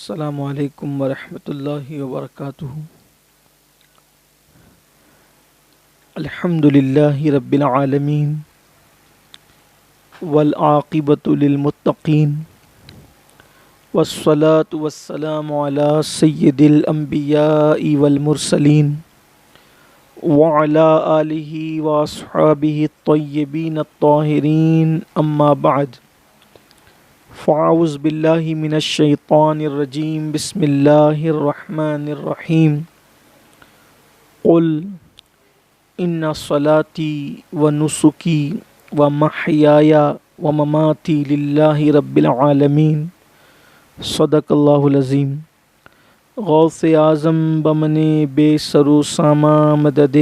السلام علیکم ورحمۃ اللہ وبرکاتہ۔ الحمد للہ رب العالمین والعاقبۃ للمتقین والصلاة والسلام علی سید الانبیاء والمرسلین وعلی آلہ واصحابہ الطیبین الطاہرین، اما بعد فاعوذ باللہ من الشیطان الرجیم، بسم اللہ الرحمن الرحیم۔ قل ان صلاتی و نسکی و محیای و مماتی للہ رب العالمین، صدق اللہ العظیم۔ غوث اعظم بمن بے سر و ساما مدد،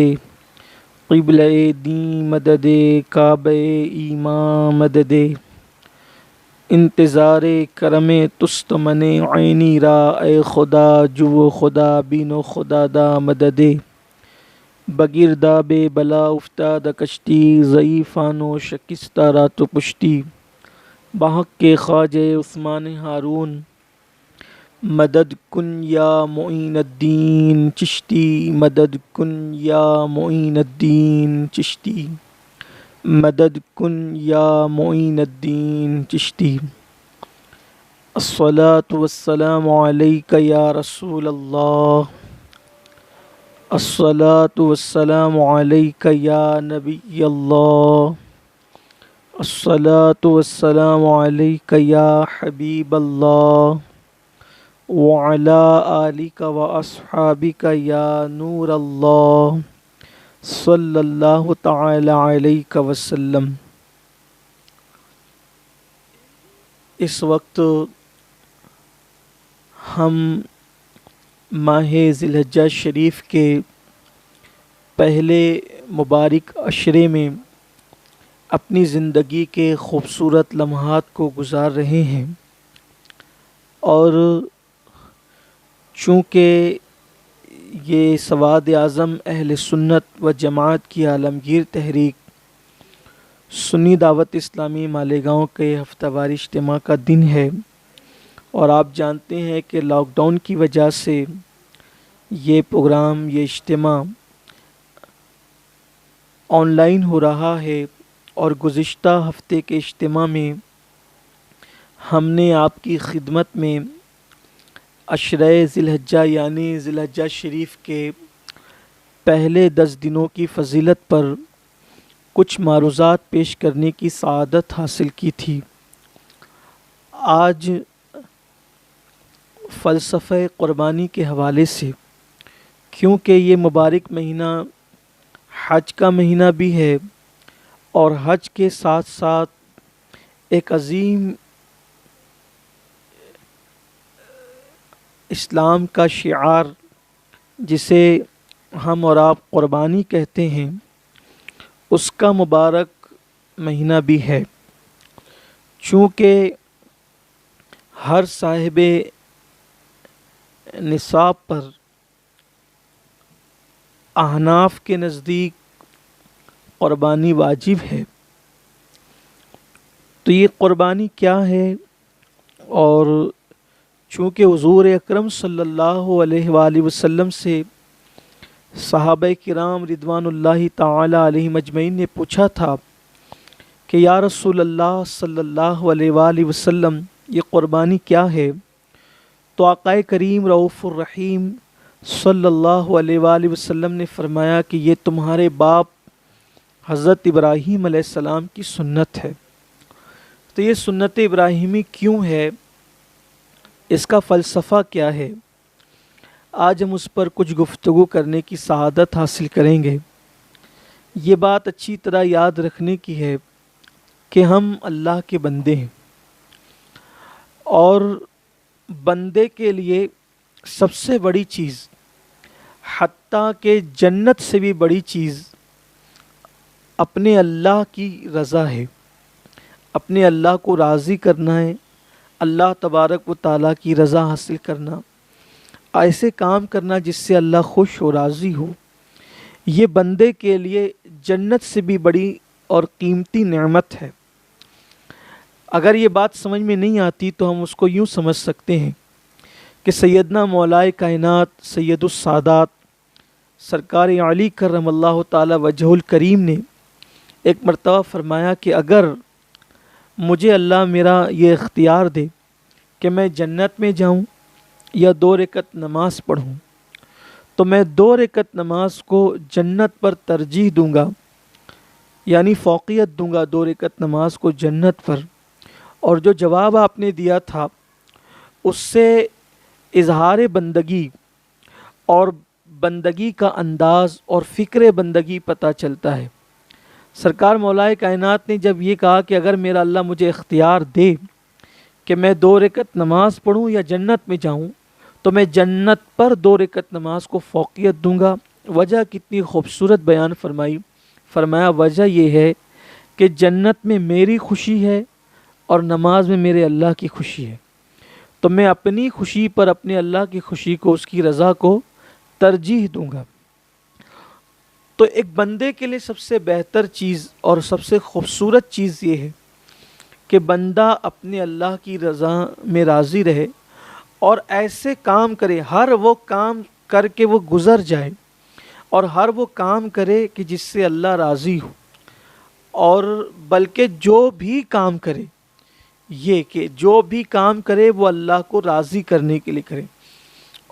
قبلہ دین مدد، کعبہ ایمان مدد، انتظار کرم تست من عینی را، اے خدا جو خدا بین و خدا دا مدد۔ بگرداب بلا افتاد کشتی، ضعیفان و شکستہ رات و پشتی، بحق کے خواجہ عثمان ہارون، مدد کن یا معین الدین چشتی، مدد کن یا معین الدین چشتی، مدد کن یا معین الدین چشتی۔ الصلاۃ والسلام علیک یا رسول اللہ، الصلاۃ والسلام علیک یا نبی اللہ، الصلاۃ والسلام علیک یا حبیب اللہ، وعلی آلک و اصحابک یا نور اللہ، صلی اللہ تعالی علیہ وسلم۔ اس وقت ہم ماہ ذی الحجہ شریف کے پہلے مبارک عشرے میں اپنی زندگی کے خوبصورت لمحات کو گزار رہے ہیں، اور چونکہ یہ سواد اعظم اہل سنت و جماعت کی عالمگیر تحریک سنی دعوت اسلامی مالیگاؤں کے ہفتہ وار اجتماع کا دن ہے، اور آپ جانتے ہیں کہ لاک ڈاؤن کی وجہ سے یہ پروگرام، یہ اجتماع آن لائن ہو رہا ہے، اور گزشتہ ہفتے کے اجتماع میں ہم نے آپ کی خدمت میں عشرہ ذی الحجہ یعنی ذی الحجہ شریف کے پہلے 10 دنوں کی فضیلت پر کچھ معروضات پیش کرنے کی سعادت حاصل کی تھی۔ آج فلسفہ قربانی کے حوالے سے، کیونکہ یہ مبارک مہینہ حج کا مہینہ بھی ہے، اور حج کے ساتھ ساتھ ایک عظیم اسلام کا شعار جسے ہم اور آپ قربانی کہتے ہیں، اس کا مبارک مہینہ بھی ہے۔ چونکہ ہر صاحب نصاب پر احناف کے نزدیک قربانی واجب ہے، تو یہ قربانی کیا ہے؟ اور چونکہ حضور اکرم صلی اللہ علیہ وآلہ وسلم سے صحابہ کرام رضوان اللہ تعالی علیہم اجمعین نے پوچھا تھا کہ یا رسول اللہ صلی اللہ علیہ وآلہ وسلم، یہ قربانی کیا ہے؟ تو آقا کریم رؤوف الرحیم صلی اللہ علیہ وآلہ وسلم نے فرمایا کہ یہ تمہارے باپ حضرت ابراہیم علیہ السلام کی سنت ہے۔ تو یہ سنت ابراہیمی کیوں ہے؟ اس کا فلسفہ کیا ہے؟ آج ہم اس پر کچھ گفتگو کرنے کی سعادت حاصل کریں گے۔ یہ بات اچھی طرح یاد رکھنے کی ہے کہ ہم اللہ کے بندے ہیں، اور بندے کے لیے سب سے بڑی چیز، حتیٰ کہ جنت سے بھی بڑی چیز، اپنے اللہ کی رضا ہے، اپنے اللہ کو راضی کرنا ہے، اللہ تبارک و تعالیٰ کی رضا حاصل کرنا، ایسے کام کرنا جس سے اللہ خوش و راضی ہو۔ یہ بندے کے لیے جنت سے بھی بڑی اور قیمتی نعمت ہے۔ اگر یہ بات سمجھ میں نہیں آتی تو ہم اس کو یوں سمجھ سکتے ہیں کہ سیدنا مولائے کائنات سید السادات سرکار علی کرم اللہ تعالی وجہ الکریم نے ایک مرتبہ فرمایا کہ اگر مجھے اللہ میرا یہ اختیار دے کہ میں جنت میں جاؤں یا 2 رکعت نماز پڑھوں تو میں 2 رکعت نماز کو جنت پر ترجیح دوں گا، یعنی فوقیت دوں گا 2 رکعت نماز کو جنت پر۔ اور جو جواب آپ نے دیا تھا اس سے اظہار بندگی اور بندگی کا انداز اور فکر بندگی پتہ چلتا ہے۔ سرکار مولائے کائنات نے جب یہ کہا کہ اگر میرا اللہ مجھے اختیار دے کہ میں 2 رکعت نماز پڑھوں یا جنت میں جاؤں تو میں جنت پر 2 رکعت نماز کو فوقیت دوں گا۔ وجہ کتنی خوبصورت بیان فرمایا وجہ یہ ہے کہ جنت میں میری خوشی ہے اور نماز میں میرے اللہ کی خوشی ہے، تو میں اپنی خوشی پر اپنے اللہ کی خوشی کو، اس کی رضا کو ترجیح دوں گا۔ تو ایک بندے کے لیے سب سے بہتر چیز اور سب سے خوبصورت چیز یہ ہے کہ بندہ اپنے اللہ کی رضا میں راضی رہے اور ایسے کام کرے، ہر وہ کام کر کے وہ گزر جائے اور ہر وہ کام کرے کہ جس سے اللہ راضی ہو، اور بلکہ جو بھی کام کرے یہ کہ جو بھی کام کرے وہ اللہ کو راضی کرنے کے لیے کرے۔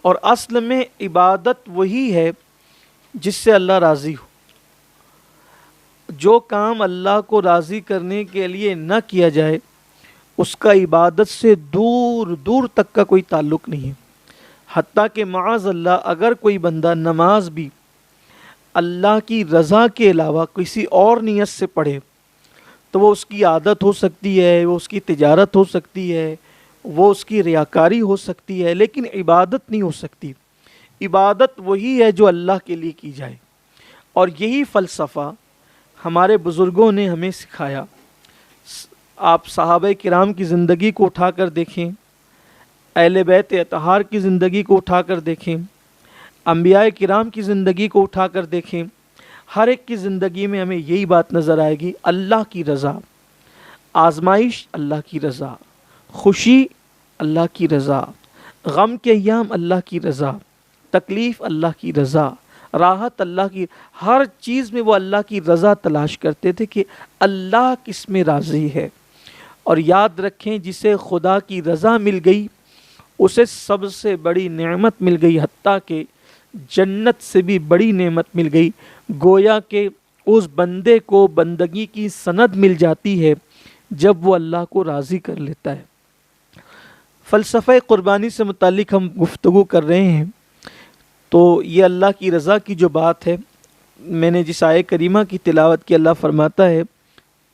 اور اصل میں عبادت وہی ہے جس سے اللہ راضی ہو۔ جو کام اللہ کو راضی کرنے کے لیے نہ کیا جائے اس کا عبادت سے دور دور تک کا کوئی تعلق نہیں ہے۔ حتیٰ کہ معاذ اللہ اگر کوئی بندہ نماز بھی اللہ کی رضا کے علاوہ کسی اور نیت سے پڑھے تو وہ اس کی عادت ہو سکتی ہے، وہ اس کی تجارت ہو سکتی ہے، وہ اس کی ریاکاری ہو سکتی ہے، لیکن عبادت نہیں ہو سکتی۔ عبادت وہی ہے جو اللہ کے لیے کی جائے، اور یہی فلسفہ ہمارے بزرگوں نے ہمیں سکھایا۔ آپ صحابہ کرام کی زندگی کو اٹھا کر دیکھیں، اہل بیت اطہار کی زندگی کو اٹھا کر دیکھیں، انبیاء کرام کی زندگی کو اٹھا کر دیکھیں، ہر ایک کی زندگی میں ہمیں یہی بات نظر آئے گی، اللہ کی رضا، آزمائش اللہ کی رضا، خوشی اللہ کی رضا، غم کے ایام اللہ کی رضا، تکلیف اللہ کی رضا، راحت اللہ کی، ہر چیز میں وہ اللہ کی رضا تلاش کرتے تھے کہ اللہ کس میں راضی ہے۔ اور یاد رکھیں جسے خدا کی رضا مل گئی اسے سب سے بڑی نعمت مل گئی، حتیٰ کہ جنت سے بھی بڑی نعمت مل گئی۔ گویا کہ اس بندے کو بندگی کی سند مل جاتی ہے جب وہ اللہ کو راضی کر لیتا ہے۔ فلسفہ قربانی سے متعلق ہم گفتگو کر رہے ہیں، تو یہ اللہ کی رضا کی جو بات ہے، میں نے جس آیہ کریمہ کی تلاوت کی، اللہ فرماتا ہے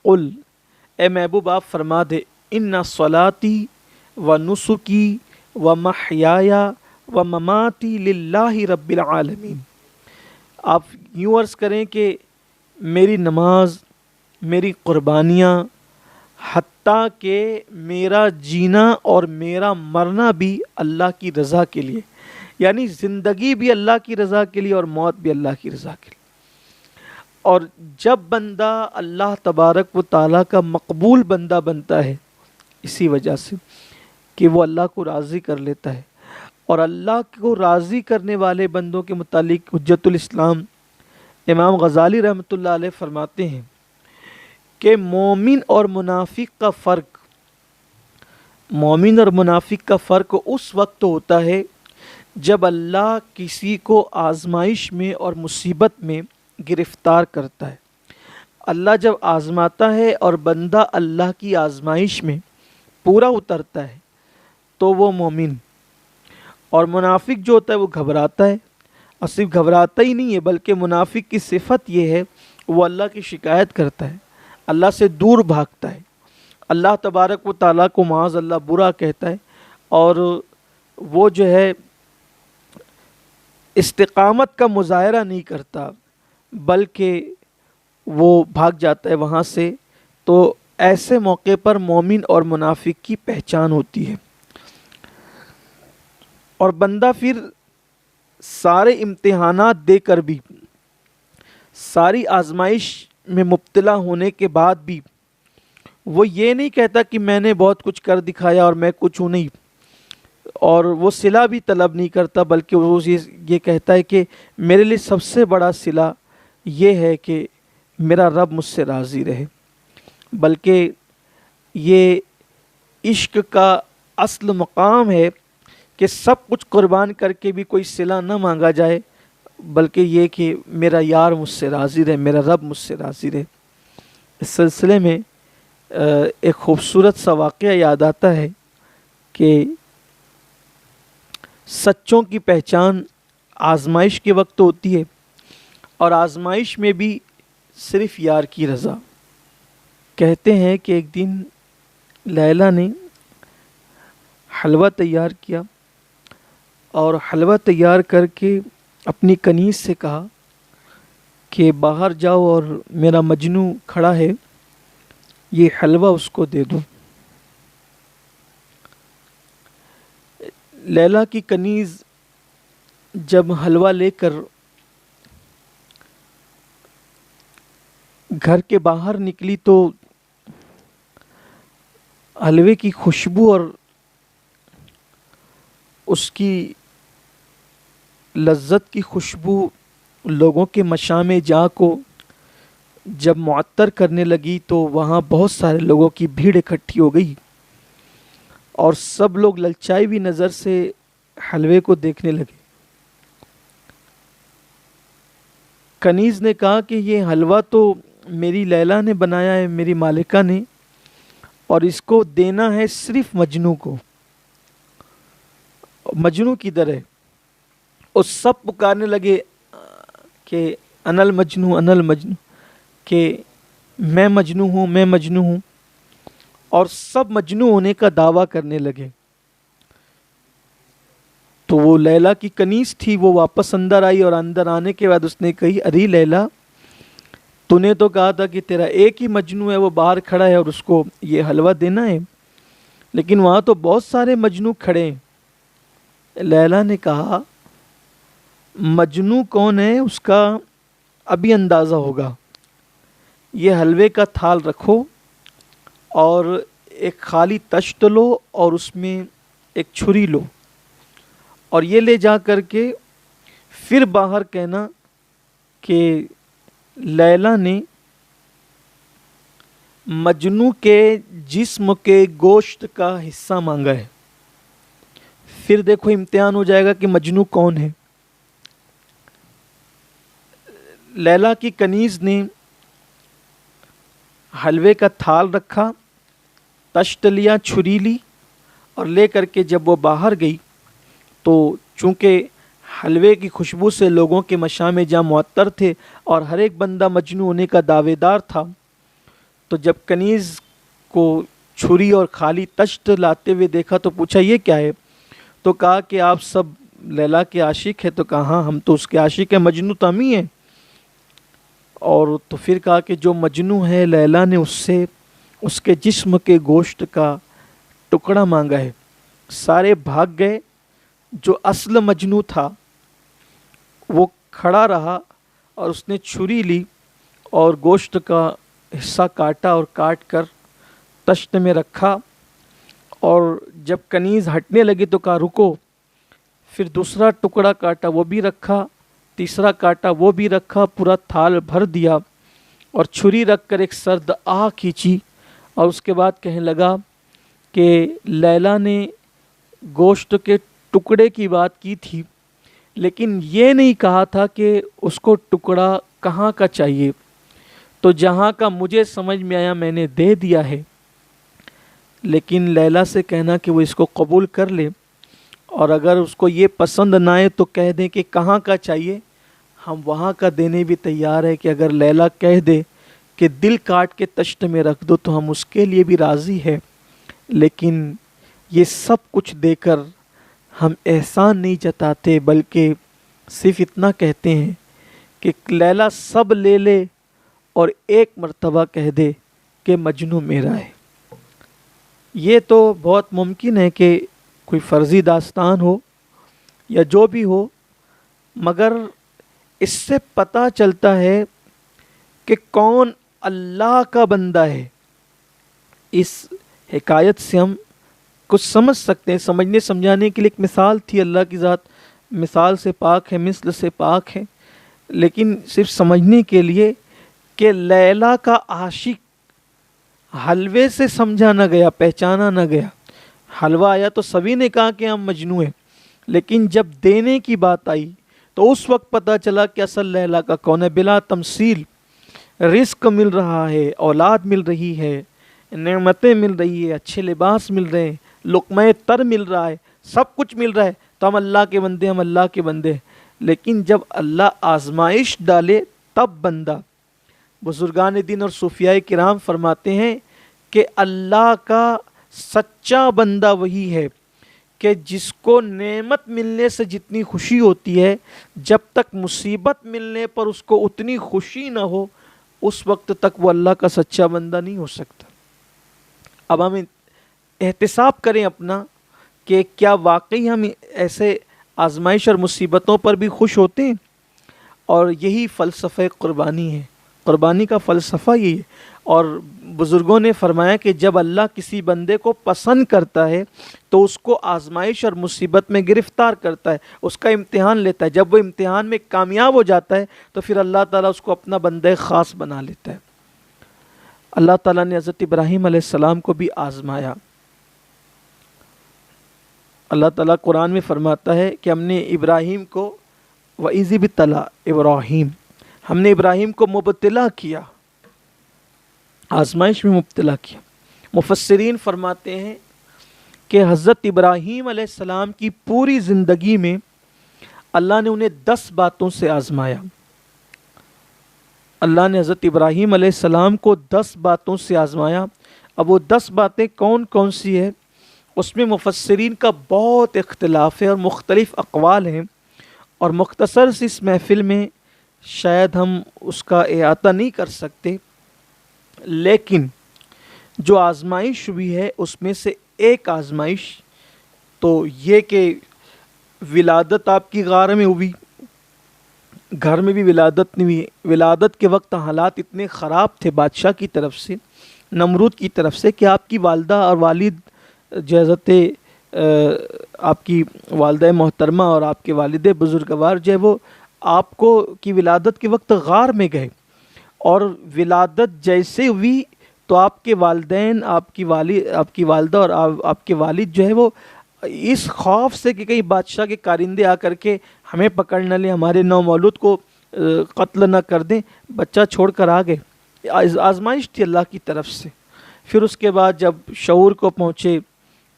قل، اے محبوب آپ فرما دے، ان صلاتی و نسکی و محیایا و مماتی للہ رب العالمین۔ آپ یوں عرض کریں کہ میری نماز، میری قربانیاں، حتیٰ کہ میرا جینا اور میرا مرنا بھی اللہ کی رضا کے لیے، یعنی زندگی بھی اللہ کی رضا کے لیے اور موت بھی اللہ کی رضا کے لیے۔ اور جب بندہ اللہ تبارک و تعالیٰ کا مقبول بندہ بنتا ہے، اسی وجہ سے کہ وہ اللہ کو راضی کر لیتا ہے، اور اللہ کو راضی کرنے والے بندوں کے متعلق حجت الاسلام امام غزالی رحمۃ اللہ علیہ فرماتے ہیں کہ مومن اور منافق کا فرق اس وقت ہوتا ہے جب اللہ کسی کو آزمائش میں اور مصیبت میں گرفتار کرتا ہے۔ اللہ جب آزماتا ہے اور بندہ اللہ کی آزمائش میں پورا اترتا ہے تو وہ مومن، اور منافق جو ہوتا ہے وہ گھبراتا ہے، اور صرف گھبراتا ہی نہیں ہے بلکہ منافق کی صفت یہ ہے وہ اللہ کی شکایت کرتا ہے، اللہ سے دور بھاگتا ہے، اللہ تبارک و تعالیٰ کو معاذ اللہ برا کہتا ہے، اور وہ جو ہے استقامت کا مظاہرہ نہیں کرتا بلکہ وہ بھاگ جاتا ہے وہاں سے۔ تو ایسے موقع پر مومن اور منافق کی پہچان ہوتی ہے، اور بندہ پھر سارے امتحانات دے کر بھی، ساری آزمائش میں مبتلا ہونے کے بعد بھی وہ یہ نہیں کہتا کہ میں نے بہت کچھ کر دکھایا اور میں کچھ ہوں نہیں، اور وہ صلہ بھی طلب نہیں کرتا، بلکہ وہ یہ کہتا ہے کہ میرے لیے سب سے بڑا صلہ یہ ہے کہ میرا رب مجھ سے راضی رہے۔ بلکہ یہ عشق کا اصل مقام ہے کہ سب کچھ قربان کر کے بھی کوئی صلہ نہ مانگا جائے، بلکہ یہ کہ میرا یار مجھ سے راضی رہے، میرا رب مجھ سے راضی رہے۔ اس سلسلے میں ایک خوبصورت سا واقعہ یاد آتا ہے کہ سچوں کی پہچان آزمائش کے وقت ہوتی ہے، اور آزمائش میں بھی صرف یار کی رضا۔ کہتے ہیں کہ ایک دن لیلا نے حلوہ تیار کیا، اور حلوہ تیار کر کے اپنی کنیز سے کہا کہ باہر جاؤ اور میرا مجنو کھڑا ہے، یہ حلوہ اس کو دے دو۔ لیلا کی کنیز جب حلوہ لے کر گھر کے باہر نکلی تو حلوے کی خوشبو اور اس کی لذت کی خوشبو لوگوں کے مشام جاں کو جب معطر کرنے لگی تو وہاں بہت سارے لوگوں کی بھیڑ اکٹھی ہو گئی، اور سب لوگ للچائی ہوئی نظر سے حلوے کو دیکھنے لگے۔ کنیز نے کہا کہ یہ حلوہ تو میری لیلا نے بنایا ہے، میری مالکہ نے، اور اس کو دینا ہے صرف مجنو کو، مجنو کی در ہے۔ اور سب پکارنے لگے کہ انل مجنو، انل مجنو، کہ میں مجنو ہوں، میں مجنو ہوں، اور سب مجنو ہونے کا دعویٰ کرنے لگے۔ تو وہ لیلا کی کنیز تھی، وہ واپس اندر آئی، اور اندر آنے کے بعد اس نے کہی، ارے لیلا، تو نے تو کہا تھا کہ تیرا ایک ہی مجنو ہے، وہ باہر کھڑا ہے اور اس کو یہ حلوہ دینا ہے، لیکن وہاں تو بہت سارے مجنو کھڑے ہیں۔ لیلا نے کہا مجنو کون ہے اس کا ابھی اندازہ ہوگا، یہ حلوے کا تھال رکھو اور ایک خالی تشت لو اور اس میں ایک چھری لو، اور یہ لے جا کر کے پھر باہر کہنا کہ لیلا نے مجنو کے جسم کے گوشت کا حصہ مانگا ہے۔ پھر دیکھو امتحان ہو جائے گا کہ مجنو کون ہے۔ لیلا کی کنیز نے حلوے کا تھال رکھا، تشت لیا، چھری لی، اور لے کر کے جب وہ باہر گئی تو چونکہ حلوے کی خوشبو سے لوگوں کے مشام جاں معطر تھے اور ہر ایک بندہ مجنو ہونے کا دعوے دار تھا، تو جب کنیز کو چھری اور خالی تشت لاتے ہوئے دیکھا تو پوچھا یہ کیا ہے؟ تو کہا کہ آپ سب لیلا کے عاشق ہیں۔ تو کہا ہاں ہم تو اس کے عاشق ہیں، مجنو تو ہم ہی ہیں۔ اور تو پھر کہا کہ جو مجنو ہے لیلا نے اس سے اس کے جسم کے گوشت کا ٹکڑا مانگا ہے۔ سارے بھاگ گئے، جو اصل مجنو تھا وہ کھڑا رہا اور اس نے چھری لی اور گوشت کا حصہ کاٹا اور کاٹ کر تشت میں رکھا، اور جب کنیز ہٹنے لگی تو کہا رکو، پھر دوسرا ٹکڑا کاٹا وہ بھی رکھا، تیسرا کاٹا وہ بھی رکھا، پورا تھال بھر دیا اور چھری رکھ کر ایک سرد آہ کھینچی، اور اس کے بعد کہنے لگا کہ لیلا نے گوشت کے ٹکڑے کی بات کی تھی، لیکن یہ نہیں کہا تھا کہ اس کو ٹکڑا کہاں کا چاہیے، تو جہاں کا مجھے سمجھ میں آیا میں نے دے دیا ہے، لیکن لیلا سے کہنا کہ وہ اس کو قبول کر لے، اور اگر اس کو یہ پسند نہ آئے تو کہہ دیں کہ کہاں کا چاہیے، ہم وہاں کا دینے بھی تیار ہے۔ کہ اگر لیلا کہہ دے کہ دل کاٹ کے تشت میں رکھ دو تو ہم اس کے لیے بھی راضی ہے، لیکن یہ سب کچھ دے کر ہم احسان نہیں جتاتے، بلکہ صرف اتنا کہتے ہیں کہ لیلا سب لے لے اور ایک مرتبہ کہہ دے کہ مجنو میرا ہے۔ یہ تو بہت ممکن ہے کہ کوئی فرضی داستان ہو یا جو بھی ہو، مگر اس سے پتہ چلتا ہے کہ کون اللہ کا بندہ ہے۔ اس حکایت سے ہم کچھ سمجھ سکتے ہیں. سمجھنے سمجھانے کے لیے ایک مثال تھی. اللہ کی ذات مثال سے پاک ہے، مثل سے پاک ہے، لیکن صرف سمجھنے کے لیے کہ لیلا کا عاشق حلوے سے سمجھا نہ گیا، پہچانا نہ گیا. حلوہ آیا تو سبھی نے کہا کہ ہم مجنوں ہیں، لیکن جب دینے کی بات آئی تو اس وقت پتہ چلا کہ اصل لیلا کا کون ہے. بلا تمثیل رزق مل رہا ہے، اولاد مل رہی ہے، نعمتیں مل رہی ہے، اچھے لباس مل رہے ہیں، لقمہ تر مل رہا ہے، سب کچھ مل رہا ہے، تو ہم اللہ کے بندے، ہم اللہ کے بندے. لیکن جب اللہ آزمائش ڈالے تب بندہ. بزرگان دین اور صوفیاء کرام فرماتے ہیں کہ اللہ کا سچا بندہ وہی ہے کہ جس کو نعمت ملنے سے جتنی خوشی ہوتی ہے، جب تک مصیبت ملنے پر اس کو اتنی خوشی نہ ہو، اس وقت تک وہ اللہ کا سچا بندہ نہیں ہو سکتا. اب ہم احتساب کریں اپنا کہ کیا واقعی ہم ایسے آزمائش اور مصیبتوں پر بھی خوش ہوتے ہیں. اور یہی فلسفہ قربانی ہے. قربانی کا فلسفہ یہی ہے. اور بزرگوں نے فرمایا کہ جب اللہ کسی بندے کو پسند کرتا ہے تو اس کو آزمائش اور مصیبت میں گرفتار کرتا ہے، اس کا امتحان لیتا ہے. جب وہ امتحان میں کامیاب ہو جاتا ہے تو پھر اللہ تعالیٰ اس کو اپنا بندہ خاص بنا لیتا ہے. اللہ تعالیٰ نے حضرت ابراہیم علیہ السلام کو بھی آزمایا. اللہ تعالیٰ قرآن میں فرماتا ہے کہ ہم نے ابراہیم کو وَإِذِ ابْتَلَىٰ ابراہیم، ہم نے ابراہیم کو مبتلا کیا، آزمائش میں مبتلا کیا. مفسرین فرماتے ہیں کہ حضرت ابراہیم علیہ السلام کی پوری زندگی میں اللہ نے انہیں 10 باتوں سے آزمایا. اللہ نے حضرت ابراہیم علیہ السلام کو 10 باتوں سے آزمایا. اب وہ 10 باتیں کون کون سی ہے، اس میں مفسرین کا بہت اختلاف ہے اور مختلف اقوال ہیں، اور مختصر سی اس محفل میں شاید ہم اس کا احاطہ نہیں کر سکتے. لیکن جو آزمائش ہوئی ہے اس میں سے ایک آزمائش تو یہ کہ ولادت آپ کی غار میں ہوئی، گھر میں بھی ولادت نہیں ہوئی. ولادت کے وقت حالات اتنے خراب تھے بادشاہ کی طرف سے، نمرود کی طرف سے، کہ آپ کی والدہ اور والد حضرت آپ کی والدہ محترمہ اور آپ کے والد بزرگوار جو ہے وہ آپ کو کی ولادت کے وقت غار میں گئے. اور ولادت جیسے ہوئی تو آپ کے والدین، آپ کی والدہ اور آپ کے والد جو ہے وہ اس خوف سے کہ کہیں بادشاہ کے کارندے آ کر کے ہمیں پکڑ نہ لیں، ہمارے نومولود کو قتل نہ کر دیں، بچہ چھوڑ کر آ گئے. آزمائش تھی اللہ کی طرف سے. پھر اس کے بعد جب شعور کو پہنچے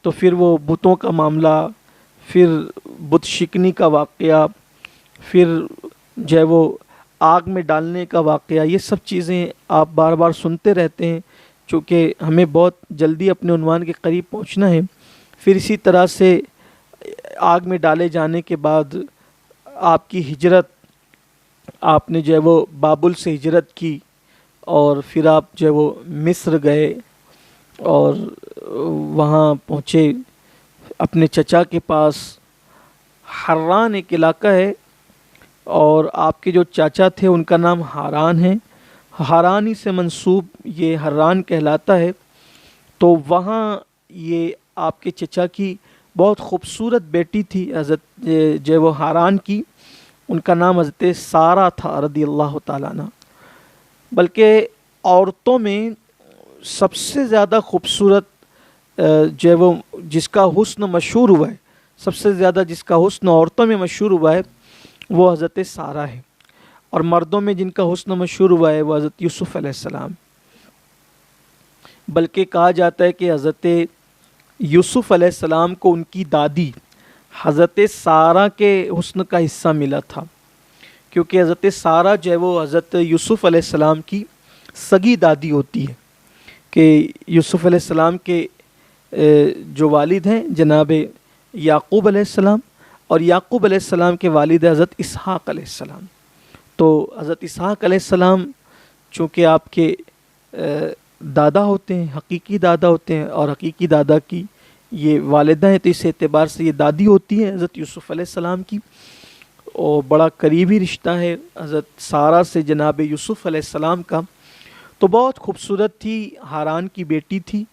تو پھر وہ بتوں کا معاملہ، پھر بت شکنی کا واقعہ، پھر جو ہے وہ آگ میں ڈالنے کا واقعہ، یہ سب چیزیں آپ بار بار سنتے رہتے ہیں چونکہ ہمیں بہت جلدی اپنے عنوان کے قریب پہنچنا ہے. پھر اسی طرح سے آگ میں ڈالے جانے کے بعد آپ کی ہجرت، آپ نے جو ہے وہ بابل سے ہجرت کی اور پھر آپ جو ہے وہ مصر گئے اور وہاں پہنچے اپنے چچا کے پاس. حران ایک علاقہ ہے اور آپ کے جو چاچا تھے ان کا نام حاران ہے، حارانی سے منسوب یہ حران کہلاتا ہے. تو وہاں یہ آپ کے چچا کی بہت خوبصورت بیٹی تھی حضرت جو وہ حاران کی، ان کا نام حضرت سارہ تھا رضی اللہ تعالیٰ عنہ. بلکہ عورتوں میں سب سے زیادہ خوبصورت جو ہے وہ جس کا حسن مشہور ہوا ہے، سب سے زیادہ جس کا حسن عورتوں میں مشہور ہوا ہے وہ حضرت سارہ ہے، اور مردوں میں جن کا حسن مشہور ہوا ہے وہ حضرت یوسف علیہ السلام. بلکہ کہا جاتا ہے کہ حضرت یوسف علیہ السلام کو ان کی دادی حضرت سارہ کے حسن کا حصہ ملا تھا، کیونکہ حضرت سارہ جو ہے وہ حضرت یوسف علیہ السلام کی سگی دادی ہوتی ہے. کہ یوسف علیہ السلام کے جو والد ہیں جناب یعقوب علیہ السلام، اور یعقوب علیہ السلام کے والد حضرت اسحاق علیہ السلام. تو حضرت اسحاق علیہ السلام چونکہ آپ کے دادا ہوتے ہیں، حقیقی دادا ہوتے ہیں، اور حقیقی دادا کی یہ والدہ ہیں، تو اس اعتبار سے یہ دادی ہوتی ہیں حضرت یوسف علیہ السلام کی. اور بڑا قریبی رشتہ ہے حضرت سارہ سے جناب یوسف علیہ السلام کا. تو بہت خوبصورت تھی، حاران کی بیٹی تھی.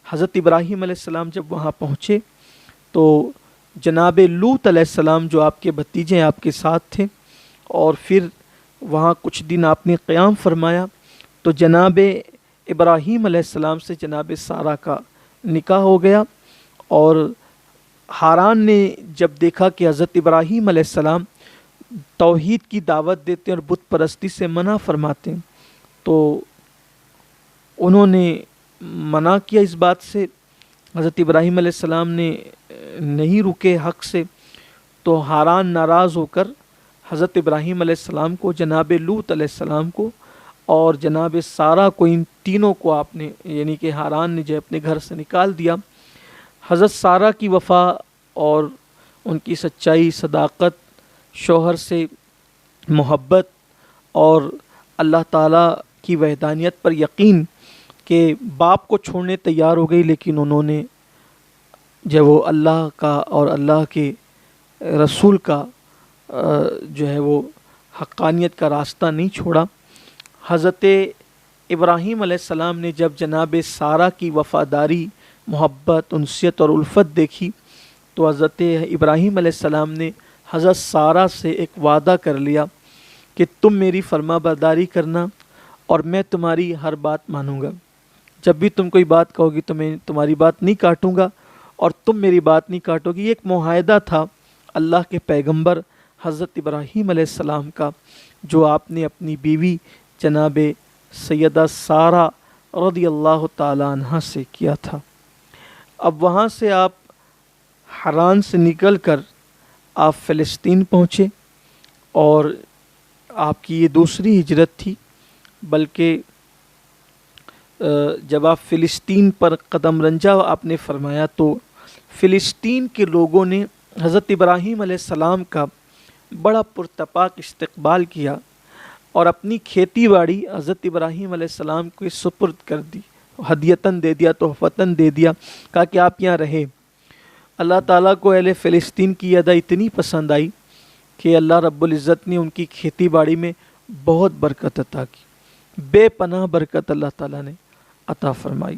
حضرت ابراہیم علیہ السلام جب وہاں پہنچے تو جناب لوط علیہ السلام جو آپ کے بھتیجے آپ کے ساتھ تھے، اور پھر وہاں کچھ دن آپ نے قیام فرمایا، تو جناب ابراہیم علیہ السلام سے جناب سارہ کا نکاح ہو گیا۔ اور ہاران نے جب دیکھا کہ حضرت ابراہیم علیہ السلام توحید کی دعوت دیتے ہیں اور بت پرستی سے منع فرماتے ہیں، تو انہوں نے منع کیا اس بات سے۔ حضرت ابراہیم علیہ السلام نے نہیں رکے حق سے، تو ہاران ناراض ہو کر حضرت ابراہیم علیہ السلام کو، جناب لوط علیہ السلام کو اور جناب سارہ کو، ان تینوں کو آپ نے یعنی کہ ہاران نے جو اپنے گھر سے نکال دیا۔ حضرت سارہ کی وفا اور ان کی سچائی، صداقت، شوہر سے محبت اور اللہ تعالیٰ کی وحدانیت پر یقین کہ باپ کو چھوڑنے تیار ہو گئی، لیکن انہوں نے جب وہ اللہ کا اور اللہ کے رسول کا جو ہے وہ حقانیت کا راستہ نہیں چھوڑا۔ حضرت ابراہیم علیہ السلام نے جب جناب سارہ کی وفاداری، محبت، انسیت اور الفت دیکھی، تو حضرت ابراہیم علیہ السلام نے حضرت سارہ سے ایک وعدہ کر لیا کہ تم میری فرما برداری کرنا اور میں تمہاری ہر بات مانوں گا، جب بھی تم کوئی بات کہو گی تو میں تمہاری بات نہیں کاٹوں گا اور تم میری بات نہیں کاٹو گی۔ یہ ایک معاہدہ تھا اللہ کے پیغمبر حضرت ابراہیم علیہ السلام کا، جو آپ نے اپنی بیوی جناب سیدہ سارہ رضی اللہ تعالی عنہ سے کیا تھا۔ اب وہاں سے آپ حران سے نکل کر آپ فلسطین پہنچے، اور آپ کی یہ دوسری ہجرت تھی، بلکہ جب آپ فلسطین پر قدم رنجہ آپ نے فرمایا تو فلسطین کے لوگوں نے حضرت ابراہیم علیہ السلام کا بڑا پرتپاک استقبال کیا اور اپنی کھیتی باڑی حضرت ابراہیم علیہ السلام کو سپرد کر دی، ہدیتاً دے دیا، تحفتاً دے دیا، کہا کہ آپ یہاں رہے۔ اللہ تعالیٰ کو اہل فلسطین کی ادا اتنی پسند آئی کہ اللہ رب العزت نے ان کی کھیتی باڑی میں بہت برکت عطا کی، بے پناہ برکت اللہ تعالیٰ نے عطا فرمائی،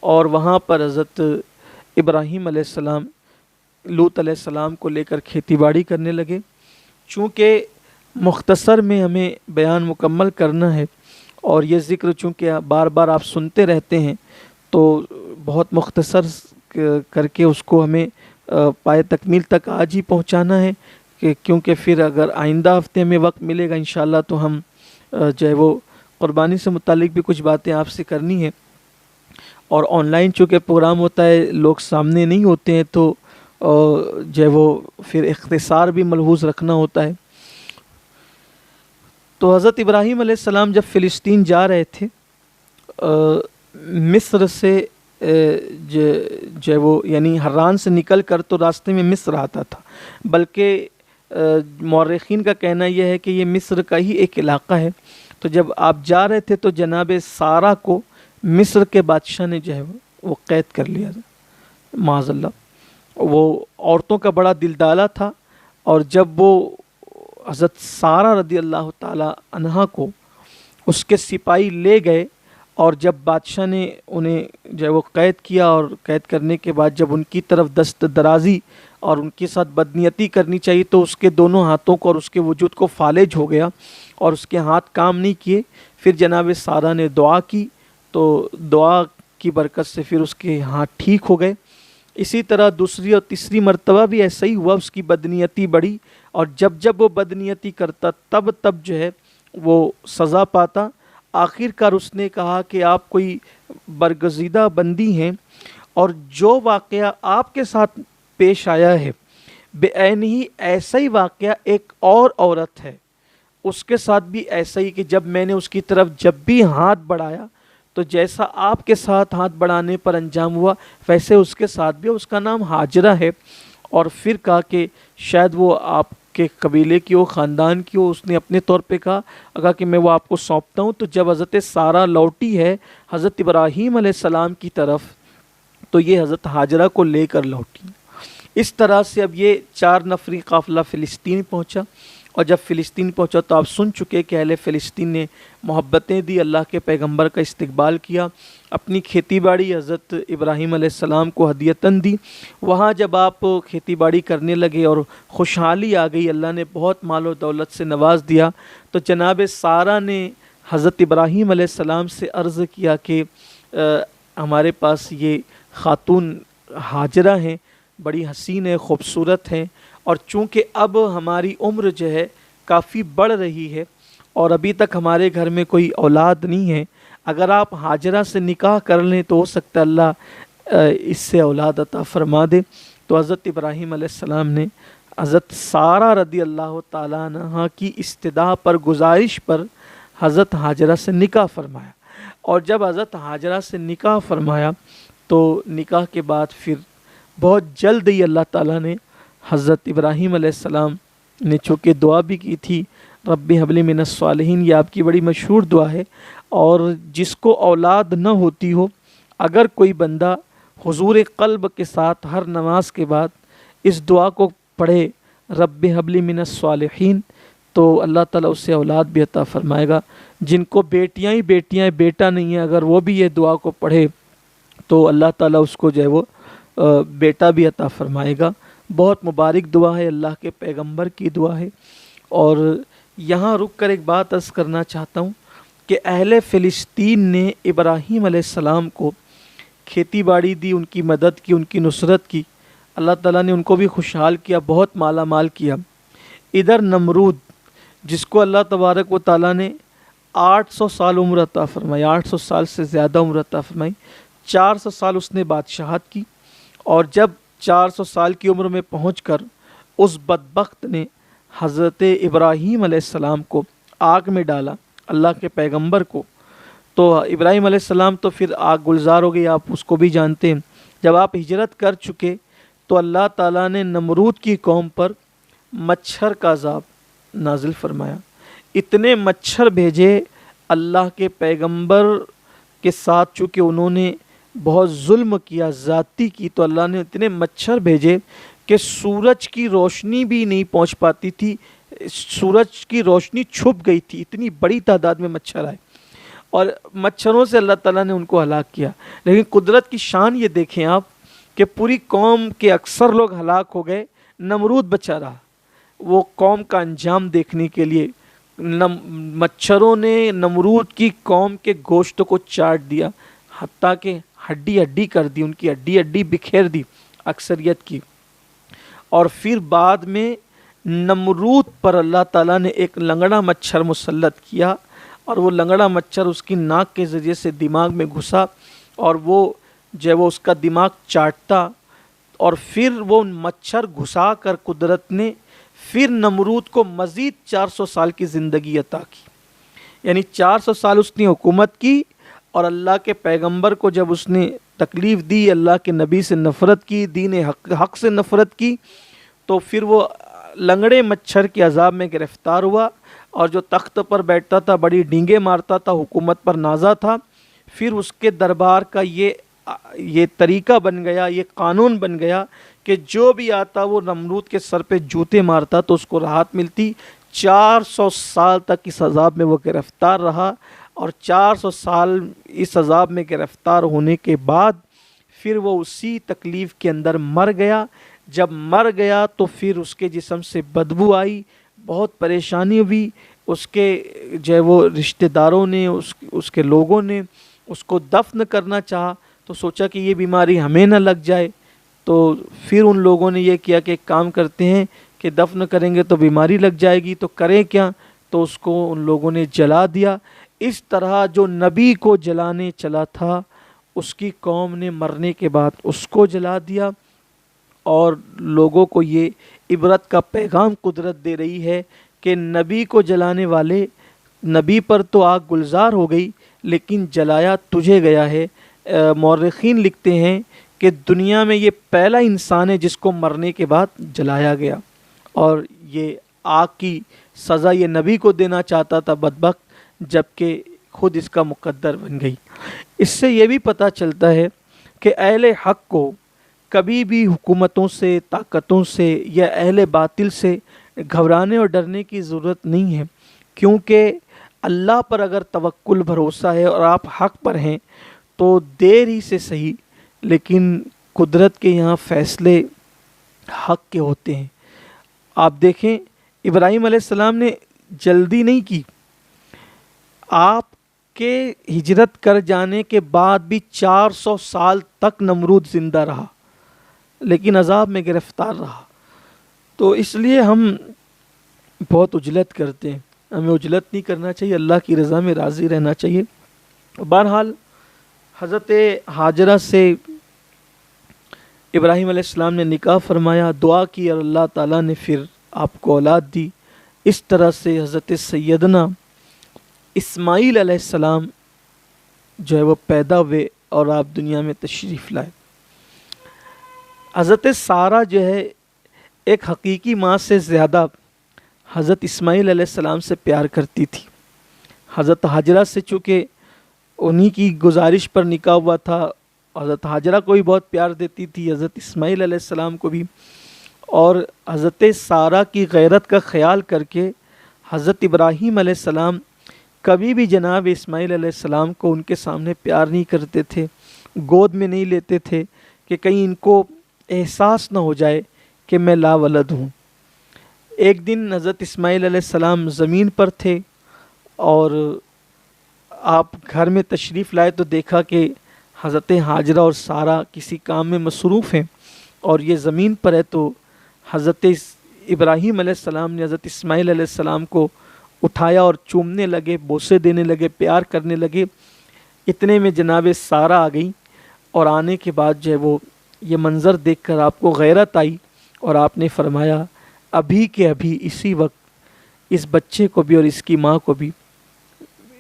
اور وہاں پر حضرت ابراہیم علیہ السلام لوط علیہ السلام کو لے کر کھیتی باڑی کرنے لگے۔ چونکہ مختصر میں ہمیں بیان مکمل کرنا ہے اور یہ ذکر چونکہ بار بار آپ سنتے رہتے ہیں، تو بہت مختصر کر کے اس کو ہمیں پائے تکمیل تک آج ہی پہنچانا ہے، کیونکہ پھر اگر آئندہ ہفتے میں وقت ملے گا انشاءاللہ تو ہم جو ہے وہ قربانی سے متعلق بھی کچھ باتیں آپ سے کرنی ہیں، اور آن لائن چونکہ پروگرام ہوتا ہے لوگ سامنے نہیں ہوتے ہیں تو جو ہے وہ پھر اختصار بھی ملحوظ رکھنا ہوتا ہے۔ تو حضرت ابراہیم علیہ السلام جب فلسطین جا رہے تھے، مصر سے جو ہے وہ یعنی حران سے نکل کر تو راستے میں مصر آتا تھا، بلکہ مورخین کا کہنا یہ ہے کہ یہ مصر کا ہی ایک علاقہ ہے۔ تو جب آپ جا رہے تھے تو جناب سارہ کو مصر کے بادشاہ نے جو ہے وہ قید کر لیا، معاذ اللہ۔ وہ عورتوں کا بڑا دلدالہ تھا، اور جب وہ حضرت سارہ رضی اللہ تعالی عنہا کو اس کے سپاہی لے گئے، اور جب بادشاہ نے انہیں جو ہے وہ قید کیا، اور قید کرنے کے بعد جب ان کی طرف دست درازی اور ان کے ساتھ بدنیتی کرنی چاہیے تو اس کے دونوں ہاتھوں کو اور اس کے وجود کو فالج ہو گیا اور اس کے ہاتھ کام نہیں کیے۔ پھر جناب سارہ نے دعا کی تو دعا کی برکت سے پھر اس کے ہاتھ ٹھیک ہو گئے۔ اسی طرح دوسری اور تیسری مرتبہ بھی ایسا ہی ہوا، اس کی بدنیتی بڑھی، اور جب وہ بدنیتی کرتا تب جو ہے وہ سزا پاتا۔ آخر کار اس نے کہا کہ آپ کوئی برگزیدہ بندی ہیں، اور جو واقعہ آپ کے ساتھ پیش آیا ہے بے عین ہی ایسا ہی واقعہ ایک اور عورت ہے، اس کے ساتھ بھی ایسا ہی، کہ جب میں نے اس کی طرف جب بھی ہاتھ بڑھایا تو جیسا آپ کے ساتھ ہاتھ بڑھانے پر انجام ہوا ویسے اس کے ساتھ بھی، اس کا نام ہاجرہ ہے۔ اور پھر کہا کہ شاید وہ آپ کے قبیلے کی ہو، خاندان کی ہو، اس نے اپنے طور پہ کہا کہ میں وہ آپ کو سونپتا ہوں۔ تو جب حضرت سارہ لوٹی ہے حضرت ابراہیم علیہ السلام کی طرف تو یہ حضرت ہاجرہ کو لے کر لوٹی۔ اس طرح سے اب یہ 4 نفری قافلہ فلسطین پہنچا، اور جب فلسطین پہنچا تو آپ سن چکے کہ اہل فلسطین نے محبتیں دی، اللہ کے پیغمبر کا استقبال کیا، اپنی کھیتی باڑی حضرت ابراہیم علیہ السلام کو ہدیتاً دی۔ وہاں جب آپ کھیتی باڑی کرنے لگے اور خوشحالی آ گئی، اللہ نے بہت مال و دولت سے نواز دیا، تو جناب سارہ نے حضرت ابراہیم علیہ السلام سے عرض کیا کہ ہمارے پاس یہ خاتون ہاجرہ ہیں، بڑی حسین ہے، خوبصورت ہیں، اور چونکہ اب ہماری عمر جو ہے کافی بڑھ رہی ہے اور ابھی تک ہمارے گھر میں کوئی اولاد نہیں ہے، اگر آپ ہاجرہ سے نکاح کر لیں تو ہو سکتا ہے اللہ اس سے اولاد عطا فرما دے۔ تو حضرت ابراہیم علیہ السلام نے حضرت سارہ رضی اللہ تعالیٰ عنہ کی استدعا پر، گزارش پر حضرت ہاجرہ سے نکاح فرمایا، اور جب حضرت ہاجرہ سے نکاح فرمایا تو نکاح کے بعد پھر بہت جلد ہی اللہ تعالیٰ نے حضرت ابراہیم علیہ السلام نے چونکہ دعا بھی کی تھی رب حب لی من الصالحین، یہ آپ کی بڑی مشہور دعا ہے، اور جس کو اولاد نہ ہوتی ہو اگر کوئی بندہ حضور قلب کے ساتھ ہر نماز کے بعد اس دعا کو پڑھے رب حب لی من الصالحین، تو اللہ تعالیٰ اس سے اولاد بھی عطا فرمائے گا۔ جن کو بیٹیاں ہی بیٹیاں ہیں، بیٹا نہیں ہے، اگر وہ بھی یہ دعا کو پڑھے تو اللہ تعالیٰ اس کو جو ہے وہ بیٹا بھی عطا فرمائے گا۔ بہت مبارک دعا ہے، اللہ کے پیغمبر کی دعا ہے۔ اور یہاں رک کر ایک بات عرض کرنا چاہتا ہوں کہ اہل فلسطین نے ابراہیم علیہ السلام کو کھیتی باڑی دی، ان کی مدد کی، ان کی نصرت کی، اللہ تعالیٰ نے ان کو بھی خوشحال کیا، بہت مالا مال کیا۔ ادھر نمرود جس کو اللہ تبارک و تعالیٰ نے 800 سال عمر عطا فرمائی، 800 سال سے زیادہ عمر عطا فرمائی، 400 سال اس نے بادشاہت کی، اور جب 400 سال کی عمر میں پہنچ کر اس بدبخت نے حضرت ابراہیم علیہ السلام کو آگ میں ڈالا، اللہ کے پیغمبر کو، تو ابراہیم علیہ السلام تو پھر آگ گلزار ہو گئی، آپ اس کو بھی جانتے ہیں۔ جب آپ ہجرت کر چکے تو اللہ تعالیٰ نے نمرود کی قوم پر مچھر کا عذاب نازل فرمایا، اتنے مچھر بھیجے اللہ کے پیغمبر کے ساتھ، چونکہ انہوں نے بہت ظلم کیا، زیادتی کی، تو اللہ نے اتنے مچھر بھیجے کہ سورج کی روشنی بھی نہیں پہنچ پاتی تھی، سورج کی روشنی چھپ گئی تھی، اتنی بڑی تعداد میں مچھر آئے، اور مچھروں سے اللہ تعالیٰ نے ان کو ہلاک کیا۔ لیکن قدرت کی شان یہ دیکھیں آپ کہ پوری قوم کے اکثر لوگ ہلاک ہو گئے، نمرود بچا رہا۔ وہ قوم کا انجام دیکھنے کے لیے مچھروں نے نمرود کی قوم کے گوشت کو چاٹ دیا، حتیٰ کہ ہڈی ہڈی کر دی، ان کی ہڈی ہڈی بکھیر دی اکثریت کی۔ اور پھر بعد میں نمرود پر اللہ تعالیٰ نے ایک لنگڑا مچھر مسلط کیا، اور وہ لنگڑا مچھر اس کی ناک کے ذریعے سے دماغ میں گھسا، اور وہ جو ہے وہ اس کا دماغ چاٹتا، اور پھر وہ مچھر گھسا کر قدرت نے پھر نمرود کو مزید 400 سال کی زندگی عطا کی، یعنی 400 سال اس نے حکومت کی، اور اللہ کے پیغمبر کو جب اس نے تکلیف دی، اللہ کے نبی سے نفرت کی، دین حق سے نفرت کی، تو پھر وہ لنگڑے مچھر کے عذاب میں گرفتار ہوا، اور جو تخت پر بیٹھتا تھا بڑی ڈینگیں مارتا تھا، حکومت پر نازا تھا، پھر اس کے دربار کا یہ طریقہ بن گیا، یہ قانون بن گیا کہ جو بھی آتا وہ نمرود کے سر پہ جوتے مارتا تو اس کو راحت ملتی۔ 400 سال تک اس عذاب میں وہ گرفتار رہا، اور 400 سال اس عذاب میں گرفتار ہونے کے بعد پھر وہ اسی تکلیف کے اندر مر گیا۔ جب مر گیا تو پھر اس کے جسم سے بدبو آئی، بہت پریشانی ہوئی، اس کے جو ہے وہ رشتہ داروں نے، اس کے لوگوں نے اس کو دفن کرنا چاہا، تو سوچا کہ یہ بیماری ہمیں نہ لگ جائے، تو پھر ان لوگوں نے یہ کیا کہ ایک کام کرتے ہیں کہ دفن کریں گے تو بیماری لگ جائے گی، تو کریں کیا، تو اس کو ان لوگوں نے جلا دیا۔ اس طرح جو نبی کو جلانے چلا تھا اس کی قوم نے مرنے کے بعد اس کو جلا دیا، اور لوگوں کو یہ عبرت کا پیغام قدرت دے رہی ہے کہ نبی کو جلانے والے، نبی پر تو آگ گلزار ہو گئی لیکن جلایا تجھے گیا ہے۔ مورخین لکھتے ہیں کہ دنیا میں یہ پہلا انسان ہے جس کو مرنے کے بعد جلایا گیا، اور یہ آگ کی سزا یہ نبی کو دینا چاہتا تھا بدبخت، جبکہ خود اس کا مقدر بن گئی۔ اس سے یہ بھی پتہ چلتا ہے کہ اہل حق کو کبھی بھی حکومتوں سے، طاقتوں سے یا اہل باطل سے گھبرانے اور ڈرنے کی ضرورت نہیں ہے، کیونکہ اللہ پر اگر توکل بھروسہ ہے اور آپ حق پر ہیں تو دیر ہی سے صحیح، لیکن قدرت کے یہاں فیصلے حق کے ہوتے ہیں۔ آپ دیکھیں ابراہیم علیہ السلام نے جلدی نہیں کی، آپ کے ہجرت کر جانے کے بعد بھی 400 سال تک نمرود زندہ رہا، لیکن عذاب میں گرفتار رہا۔ تو اس لیے ہم بہت عجلت کرتے ہیں، ہمیں عجلت نہیں کرنا چاہیے، اللہ کی رضا میں راضی رہنا چاہیے۔ بہرحال حضرت ہاجرہ سے ابراہیم علیہ السلام نے نکاح فرمایا، دعا کی اور اللہ تعالیٰ نے پھر آپ کو اولاد دی۔ اس طرح سے حضرت سیدنا اسماعیل علیہ السلام جو ہے وہ پیدا ہوئے اور آپ دنیا میں تشریف لائے۔ حضرت سارہ جو ہے ایک حقیقی ماں سے زیادہ حضرت اسماعیل علیہ السلام سے پیار کرتی تھی۔ حضرت ہاجرہ سے چونکہ انہی کی گزارش پر نکاح ہوا تھا، حضرت ہاجرہ کو بھی بہت پیار دیتی تھی، حضرت اسماعیل علیہ السلام کو بھی، اور حضرت سارہ کی غیرت کا خیال کر کے حضرت ابراہیم علیہ السلام کبھی بھی جناب اسماعیل علیہ السلام کو ان کے سامنے پیار نہیں کرتے تھے، گود میں نہیں لیتے تھے کہ کہیں ان کو احساس نہ ہو جائے کہ میں لا ولد ہوں۔ ایک دن حضرت اسماعیل علیہ السلام زمین پر تھے اور آپ گھر میں تشریف لائے تو دیکھا کہ حضرت ہاجرہ اور سارہ کسی کام میں مصروف ہیں اور یہ زمین پر ہے، تو حضرت ابراہیم علیہ السلام نے حضرت اسماعیل علیہ السلام کو اٹھایا اور چومنے لگے، بوسے دینے لگے، پیار کرنے لگے۔ اتنے میں جناب سارہ آ گئی، اور آنے کے بعد جو ہے وہ یہ منظر دیکھ کر آپ کو غیرت آئی اور آپ نے فرمایا ابھی کے ابھی اسی وقت اس بچے کو بھی اور اس کی ماں کو بھی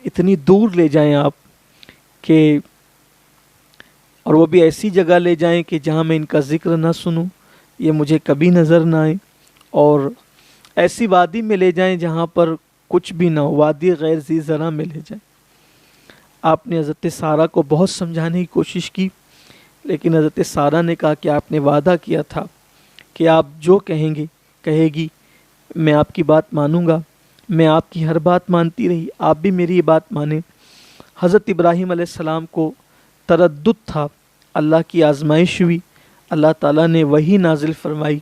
اتنی دور لے جائیں آپ کہ، اور وہ بھی ایسی جگہ لے جائیں کہ جہاں میں ان کا ذکر نہ سنوں، یہ مجھے کبھی نظر نہ آئے، اور ایسی وادی میں لے جائیں جہاں پر کچھ بھی نہ ہو، وادی غیر ذی زرع میں لے جائیں۔ آپ نے حضرت سارہ کو بہت سمجھانے کی کوشش کی، لیکن حضرت سارہ نے کہا کہ آپ نے وعدہ کیا تھا کہ آپ جو کہیں گے کہے گی میں آپ کی بات مانوں گا، میں آپ کی ہر بات مانتی رہی، آپ بھی میری یہ بات مانیں۔ حضرت ابراہیم علیہ السلام کو تردد تھا، اللہ کی آزمائش ہوئی، اللہ تعالیٰ نے وہی نازل فرمائی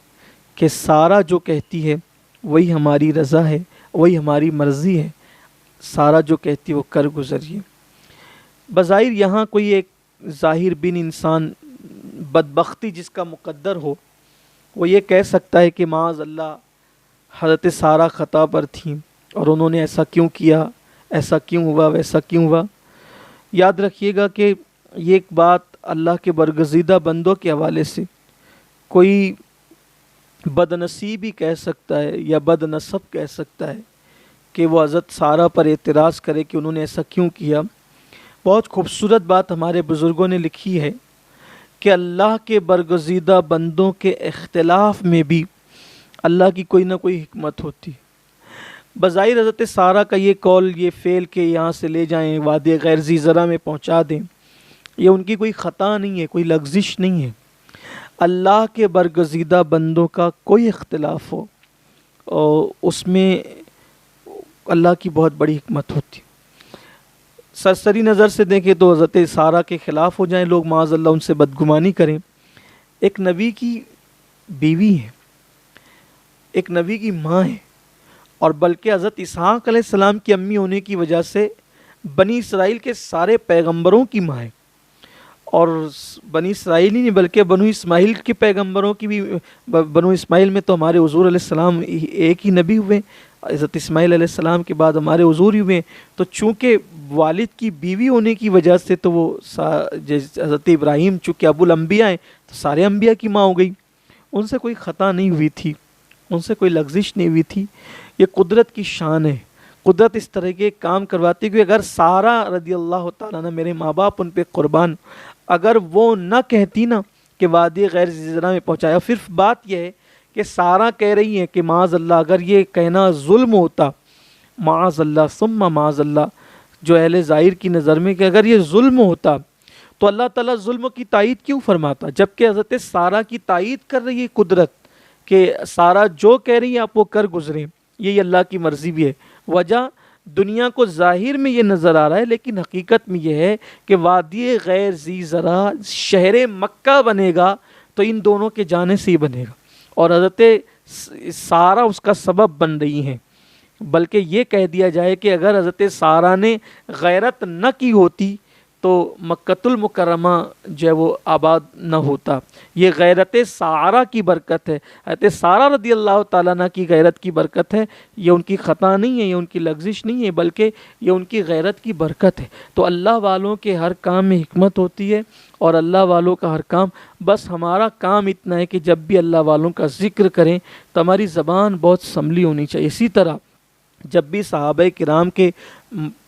کہ سارہ جو کہتی ہے وہی ہماری رضا ہے، وہی ہماری مرضی ہے، سارہ جو کہتی ہے وہ کر گزریے۔ بظاہر یہاں کوئی ایک ظاہر بن انسان بدبختی جس کا مقدر ہو، وہ یہ کہہ سکتا ہے کہ معاذ اللہ حضرت سارہ خطا پر تھیں اور انہوں نے ایسا کیوں کیا، ایسا کیوں ہوا، ویسا کیوں ہوا۔ یاد رکھیے گا کہ یہ ایک بات اللہ کے برگزیدہ بندوں کے حوالے سے کوئی بد نصیبی کہہ سکتا ہے یا بد نسب کہہ سکتا ہے کہ وہ حضرت سارہ پر اعتراض کرے کہ انہوں نے ایسا کیوں کیا۔ بہت خوبصورت بات ہمارے بزرگوں نے لکھی ہے کہ اللہ کے برگزیدہ بندوں کے اختلاف میں بھی اللہ کی کوئی نہ کوئی حکمت ہوتی ہے۔ بظاہر حضرت سارہ کا یہ قول، یہ فعل کہ یہاں سے لے جائیں وادی غیر ذی زرع میں پہنچا دیں، یہ ان کی کوئی خطا نہیں ہے، کوئی لغزش نہیں ہے۔ اللہ کے برگزیدہ بندوں کا کوئی اختلاف ہو اور اس میں اللہ کی بہت بڑی حکمت ہوتی ہے۔ سرسری نظر سے دیکھیں تو حضرت سارہ کے خلاف ہو جائیں لوگ، معاذ اللہ ان سے بدگمانی کریں، ایک نبی کی بیوی ہے، ایک نبی کی ماں ہے، اور بلکہ حضرت اسحاق علیہ السلام کی امی ہونے کی وجہ سے بنی اسرائیل کے سارے پیغمبروں کی ماں ہے، اور بنی اسرائیل ہی نہیں بلکہ بنو اسماعیل کے پیغمبروں کی بھی، بنو اسماعیل میں تو ہمارے حضور علیہ السلام ایک ہی نبی ہوئے، حضرت اسماعیل علیہ السلام کے بعد ہمارے حضور ہی ہوئے، تو چونکہ والد کی بیوی ہونے کی وجہ سے تو وہ حضرت ابراہیم چونکہ ابو الانبیاء ہیں تو سارے انبیاء کی ماں ہو گئی، ان سے کوئی خطا نہیں ہوئی تھی، ان سے کوئی لغزش نہیں ہوئی تھی۔ یہ قدرت کی شان ہے، قدرت اس طرح کے کام کرواتی ہے کہ اگر سارہ رضی اللہ تعالیٰ عنہ، میرے ماں باپ ان پہ قربان، اگر وہ نہ کہتی نا کہ وادی غیر ذی زرع میں پہنچایا، پھر بات یہ ہے کہ سارہ کہہ رہی ہیں کہ معاذ اللہ اگر یہ کہنا ظلم ہوتا، معاذ اللہ ثم معاذ اللہ، جو اہل ظاہر کی نظر میں کہ اگر یہ ظلم ہوتا تو اللہ تعالیٰ ظلم کی تائید کیوں فرماتا، جبکہ حضرت سارہ کی تائید کر رہی ہے قدرت کہ سارا جو کہہ رہی ہے آپ وہ کر گزریں، یہی اللہ کی مرضی بھی ہے۔ وجہ دنیا کو ظاہر میں یہ نظر آ رہا ہے، لیکن حقیقت میں یہ ہے کہ وادی غیر ذی زرع شہر مکہ بنے گا تو ان دونوں کے جانے سے ہی بنے گا، اور حضرت سارا اس کا سبب بن رہی ہیں۔ بلکہ یہ کہہ دیا جائے کہ اگر حضرت سارا نے غیرت نہ کی ہوتی تو مکۃ المکرمہ جو ہے وہ آباد نہ ہوتا۔ یہ غیرت سارا کی برکت ہے، حضرت سارا رضی اللہ تعالیٰ عنہ کی غیرت کی برکت ہے، یہ ان کی خطا نہیں ہے، یہ ان کی لغزش نہیں ہے، بلکہ یہ ان کی غیرت کی برکت ہے۔ تو اللہ والوں کے ہر کام میں حکمت ہوتی ہے، اور اللہ والوں کا ہر کام، بس ہمارا کام اتنا ہے کہ جب بھی اللہ والوں کا ذکر کریں تو ہماری زبان بہت سنبھلی ہونی چاہیے۔ اسی طرح جب بھی صحابہ کرام کے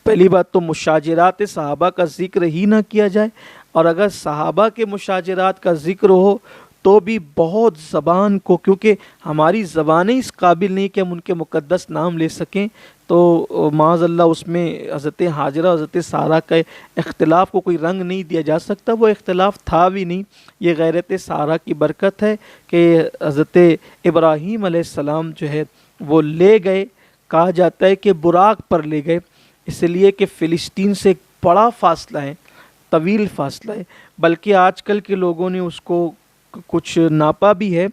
پہلی بات تو مشاجرات صحابہ کا ذکر ہی نہ کیا جائے، اور اگر صحابہ کے مشاجرات کا ذکر ہو تو بھی بہت زبان کو، کیونکہ ہماری زبانیں اس قابل نہیں کہ ہم ان کے مقدس نام لے سکیں، تو معاذ اللہ اس میں حضرت ہاجرہ حضرت سارہ کا اختلاف کو کوئی رنگ نہیں دیا جا سکتا، وہ اختلاف تھا بھی نہیں۔ یہ غیرت سارہ کی برکت ہے کہ حضرت ابراہیم علیہ السلام جو ہے وہ لے گئے، کہا جاتا ہے کہ براق پر لے گئے، اس لیے کہ فلسطین سے ایک بڑا فاصلہ ہے، طویل فاصلہ ہے، بلکہ آج کل کے لوگوں نے اس کو کچھ ناپا بھی ہے،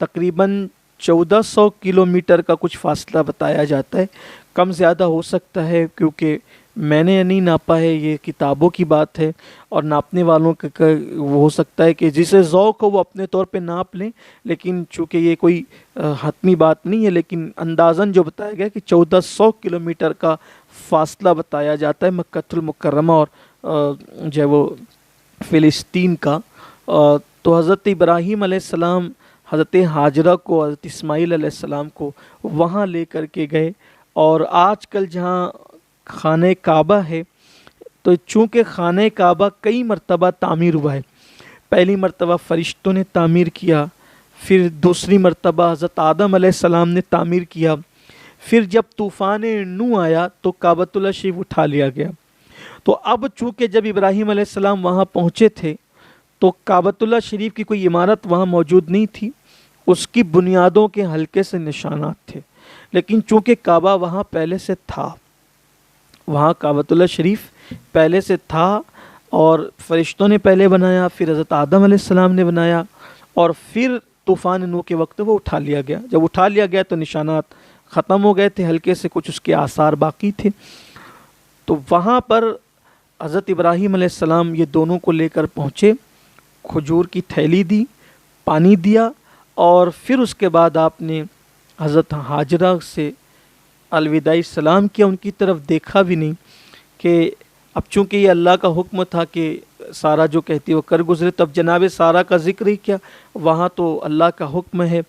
تقریباً 1400 کلومیٹر کا کچھ فاصلہ بتایا جاتا ہے، کم زیادہ ہو سکتا ہے کیونکہ میں نے نہیں ناپا ہے، یہ کتابوں کی بات ہے، اور ناپنے والوں کا وہ ہو سکتا ہے کہ جسے ذوق ہو وہ اپنے طور پہ ناپ لیں، لیکن چونکہ یہ کوئی حتمی بات نہیں ہے، لیکن اندازاً جو بتایا گیا کہ 1400 کلومیٹر کا فاصلہ بتایا جاتا ہے مکۃ المکرمہ اور جو ہے وہ فلسطین کا۔ تو حضرت ابراہیم علیہ السلام حضرت ہاجرہ کو، حضرت اسماعیل علیہ السلام کو وہاں لے کر کے گئے، اور آج کل جہاں خانہ کعبہ ہے، تو چونکہ خانہ کعبہ کئی مرتبہ تعمیر ہوا ہے، پہلی مرتبہ فرشتوں نے تعمیر کیا، پھر دوسری مرتبہ حضرت آدم علیہ السلام نے تعمیر کیا، پھر جب طوفان نوح آیا تو کعبۃ اللہ شریف اٹھا لیا گیا۔ تو اب چونکہ جب ابراہیم علیہ السلام وہاں پہنچے تھے تو کعبۃ اللہ شریف کی کوئی عمارت وہاں موجود نہیں تھی، اس کی بنیادوں کے ہلکے سے نشانات تھے، لیکن چونکہ کعبہ وہاں پہلے سے تھا، وہاں کعبۃ اللہ شریف پہلے سے تھا، اور فرشتوں نے پہلے بنایا، پھر حضرت آدم علیہ السلام نے بنایا، اور پھر طوفان نوح کے وقت وہ اٹھا لیا گیا۔ جب اٹھا لیا گیا تو نشانات ختم ہو گئے تھے، ہلکے سے کچھ اس کے آثار باقی تھے۔ تو وہاں پر حضرت ابراہیم علیہ السلام یہ دونوں کو لے کر پہنچے، کھجور کی تھیلی دی، پانی دیا، اور پھر اس کے بعد آپ نے حضرت ہاجرہ سے الوداعی سلام کیا، ان کی طرف دیکھا بھی نہیں، کہ اب چونکہ یہ اللہ کا حکم تھا کہ سارا جو کہتی وہ کر گزرے، تب جناب سارا کا ذکر ہی کیا، وہاں تو اللہ کا حکم ہے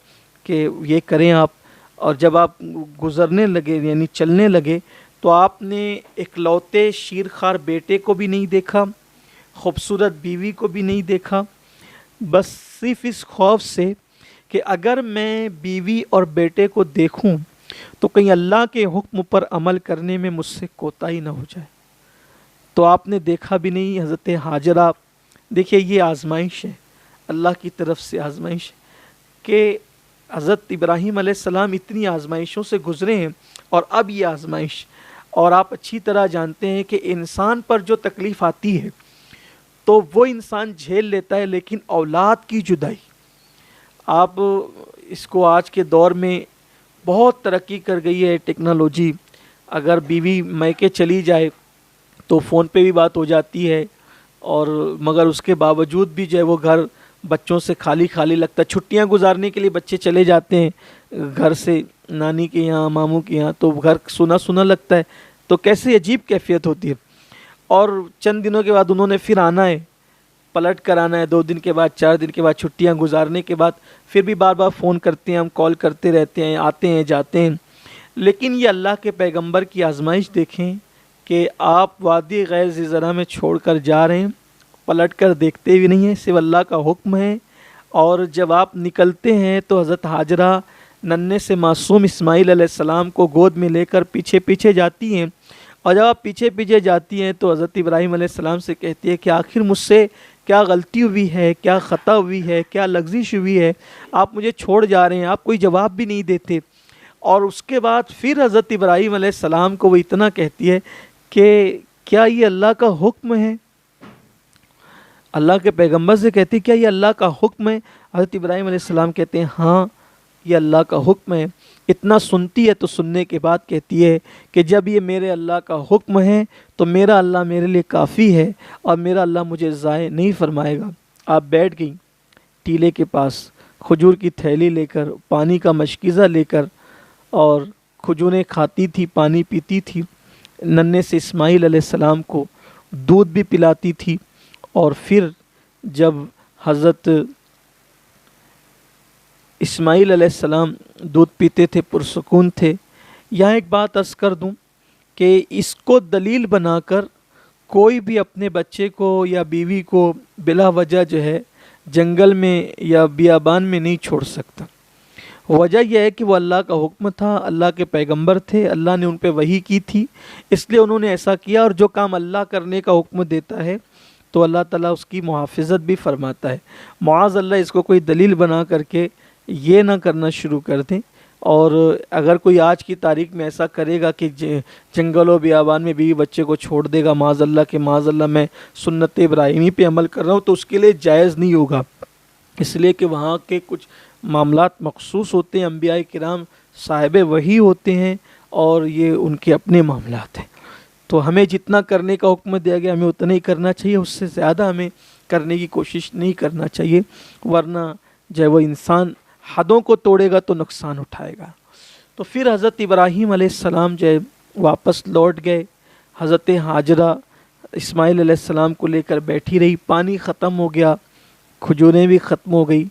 کہ یہ کریں آپ۔ اور جب آپ گزرنے لگے یعنی چلنے لگے تو آپ نے اکلوتے شیرخوار بیٹے کو بھی نہیں دیکھا، خوبصورت بیوی کو بھی نہیں دیکھا، بس صرف اس خوف سے کہ اگر میں بیوی اور بیٹے کو دیکھوں تو کہیں اللہ کے حکم پر عمل کرنے میں مجھ سے کوتاہی نہ ہو جائے، تو آپ نے دیکھا بھی نہیں۔ حضرت ہاجرہ، دیکھیے یہ آزمائش ہے، اللہ کی طرف سے آزمائش ہے کہ حضرت ابراہیم علیہ السلام اتنی آزمائشوں سے گزرے ہیں، اور اب یہ آزمائش، اور آپ اچھی طرح جانتے ہیں کہ انسان پر جو تکلیف آتی ہے تو وہ انسان جھیل لیتا ہے، لیکن اولاد کی جدائی، آپ اس کو آج کے دور میں بہت ترقی کر گئی ہے ٹیکنالوجی، اگر بیوی میکے چلی جائے تو فون پہ بھی بات ہو جاتی ہے، اور مگر اس کے باوجود بھی جو ہے وہ گھر بچوں سے خالی خالی لگتا ہے۔ چھٹیاں گزارنے کے لیے بچے چلے جاتے ہیں گھر سے نانی کے یہاں، ماموں کے یہاں، تو گھر سونا سونا لگتا ہے، تو کیسے عجیب کیفیت ہوتی ہے۔ اور چند دنوں کے بعد انہوں نے پھر آنا ہے، پلٹ کر آنا ہے، 2 دن کے بعد، 4 دن کے بعد، چھٹیاں گزارنے کے بعد پھر بھی بار بار فون کرتے ہیں، ہم کال کرتے رہتے ہیں، آتے ہیں جاتے ہیں۔ لیکن یہ اللہ کے پیغمبر کی آزمائش دیکھیں کہ آپ وادی غیر ذی زرع میں چھوڑ کر جا رہے ہیں، پلٹ کر دیکھتے بھی نہیں ہیں، صرف اللہ کا حکم ہے، اور جب آپ نکلتے ہیں تو حضرت ہاجرہ ننھے سے معصوم اسماعیل علیہ السلام کو گود میں لے کر پیچھے پیچھے جاتی ہیں، اور جب آپ پیچھے پیچھے جاتی ہیں تو حضرت ابراہیم علیہ السلام سے کہتی ہے کہ آخر مجھ سے کیا غلطی ہوئی ہے، کیا خطا ہوئی ہے، کیا لغزش ہوئی ہے، آپ مجھے چھوڑ جا رہے ہیں، آپ کوئی جواب بھی نہیں دیتے۔ اور اس کے بعد پھر حضرت ابراہیم علیہ السلام کو وہ اتنا کہتی ہے کہ کیا یہ اللہ کا حکم ہے؟ اللہ کے پیغمبر سے کہتی کیا یہ اللہ کا حکم ہے؟ حضرت ابراہیم علیہ السلام کہتے ہیں ہاں یہ اللہ کا حکم ہے۔ اتنا سنتی ہے تو سننے کے بعد کہتی ہے کہ جب یہ میرے اللہ کا حکم ہے تو میرا اللہ میرے لیے کافی ہے اور میرا اللہ مجھے ضائع نہیں فرمائے گا۔ آپ بیٹھ گئیں ٹیلے کے پاس کھجور کی تھیلی لے کر، پانی کا مشکیزہ لے کر، اور کھجوریں کھاتی تھی، پانی پیتی تھی، ننھے سے اسماعیل علیہ السلام کو دودھ بھی پلاتی تھی۔ اور پھر جب حضرت اسماعیل علیہ السلام دودھ پیتے تھے، پرسکون تھے۔ یہاں ایک بات عرض کر دوں کہ اس کو دلیل بنا کر کوئی بھی اپنے بچے کو یا بیوی کو بلا وجہ جو ہے جنگل میں یا بیابان میں نہیں چھوڑ سکتا۔ وجہ یہ ہے کہ وہ اللہ کا حکم تھا، اللہ کے پیغمبر تھے، اللہ نے ان پہ وحی کی تھی، اس لیے انہوں نے ایسا کیا۔ اور جو کام اللہ کرنے کا حکم دیتا ہے تو اللہ تعالیٰ اس کی محافظت بھی فرماتا ہے۔ معاذ اللہ اس کو کوئی دلیل بنا کر کے یہ نہ کرنا شروع کر دیں۔ اور اگر کوئی آج کی تاریخ میں ایسا کرے گا کہ جنگل و بیابان میں بیوی بچے کو چھوڑ دے گا، معاذ اللہ کہ معاذ اللہ میں سنت ابراہیمی پہ عمل کر رہا ہوں، تو اس کے لیے جائز نہیں ہوگا، اس لیے کہ وہاں کے کچھ معاملات مخصوص ہوتے ہیں، انبیاء کرام صاحب وحی ہوتے ہیں اور یہ ان کے اپنے معاملات ہیں۔ تو ہمیں جتنا کرنے کا حکم دیا گیا ہمیں اتنا ہی کرنا چاہیے، اس سے زیادہ ہمیں کرنے کی کوشش نہیں کرنا چاہیے، ورنہ جو وہ انسان حدوں کو توڑے گا تو نقصان اٹھائے گا۔ تو پھر حضرت ابراہیم علیہ السلام جو ہے واپس لوٹ گئے۔ حضرت ہاجرہ اسماعیل علیہ السلام کو لے کر بیٹھی رہی، پانی ختم ہو گیا، کھجوریں بھی ختم ہو گئی،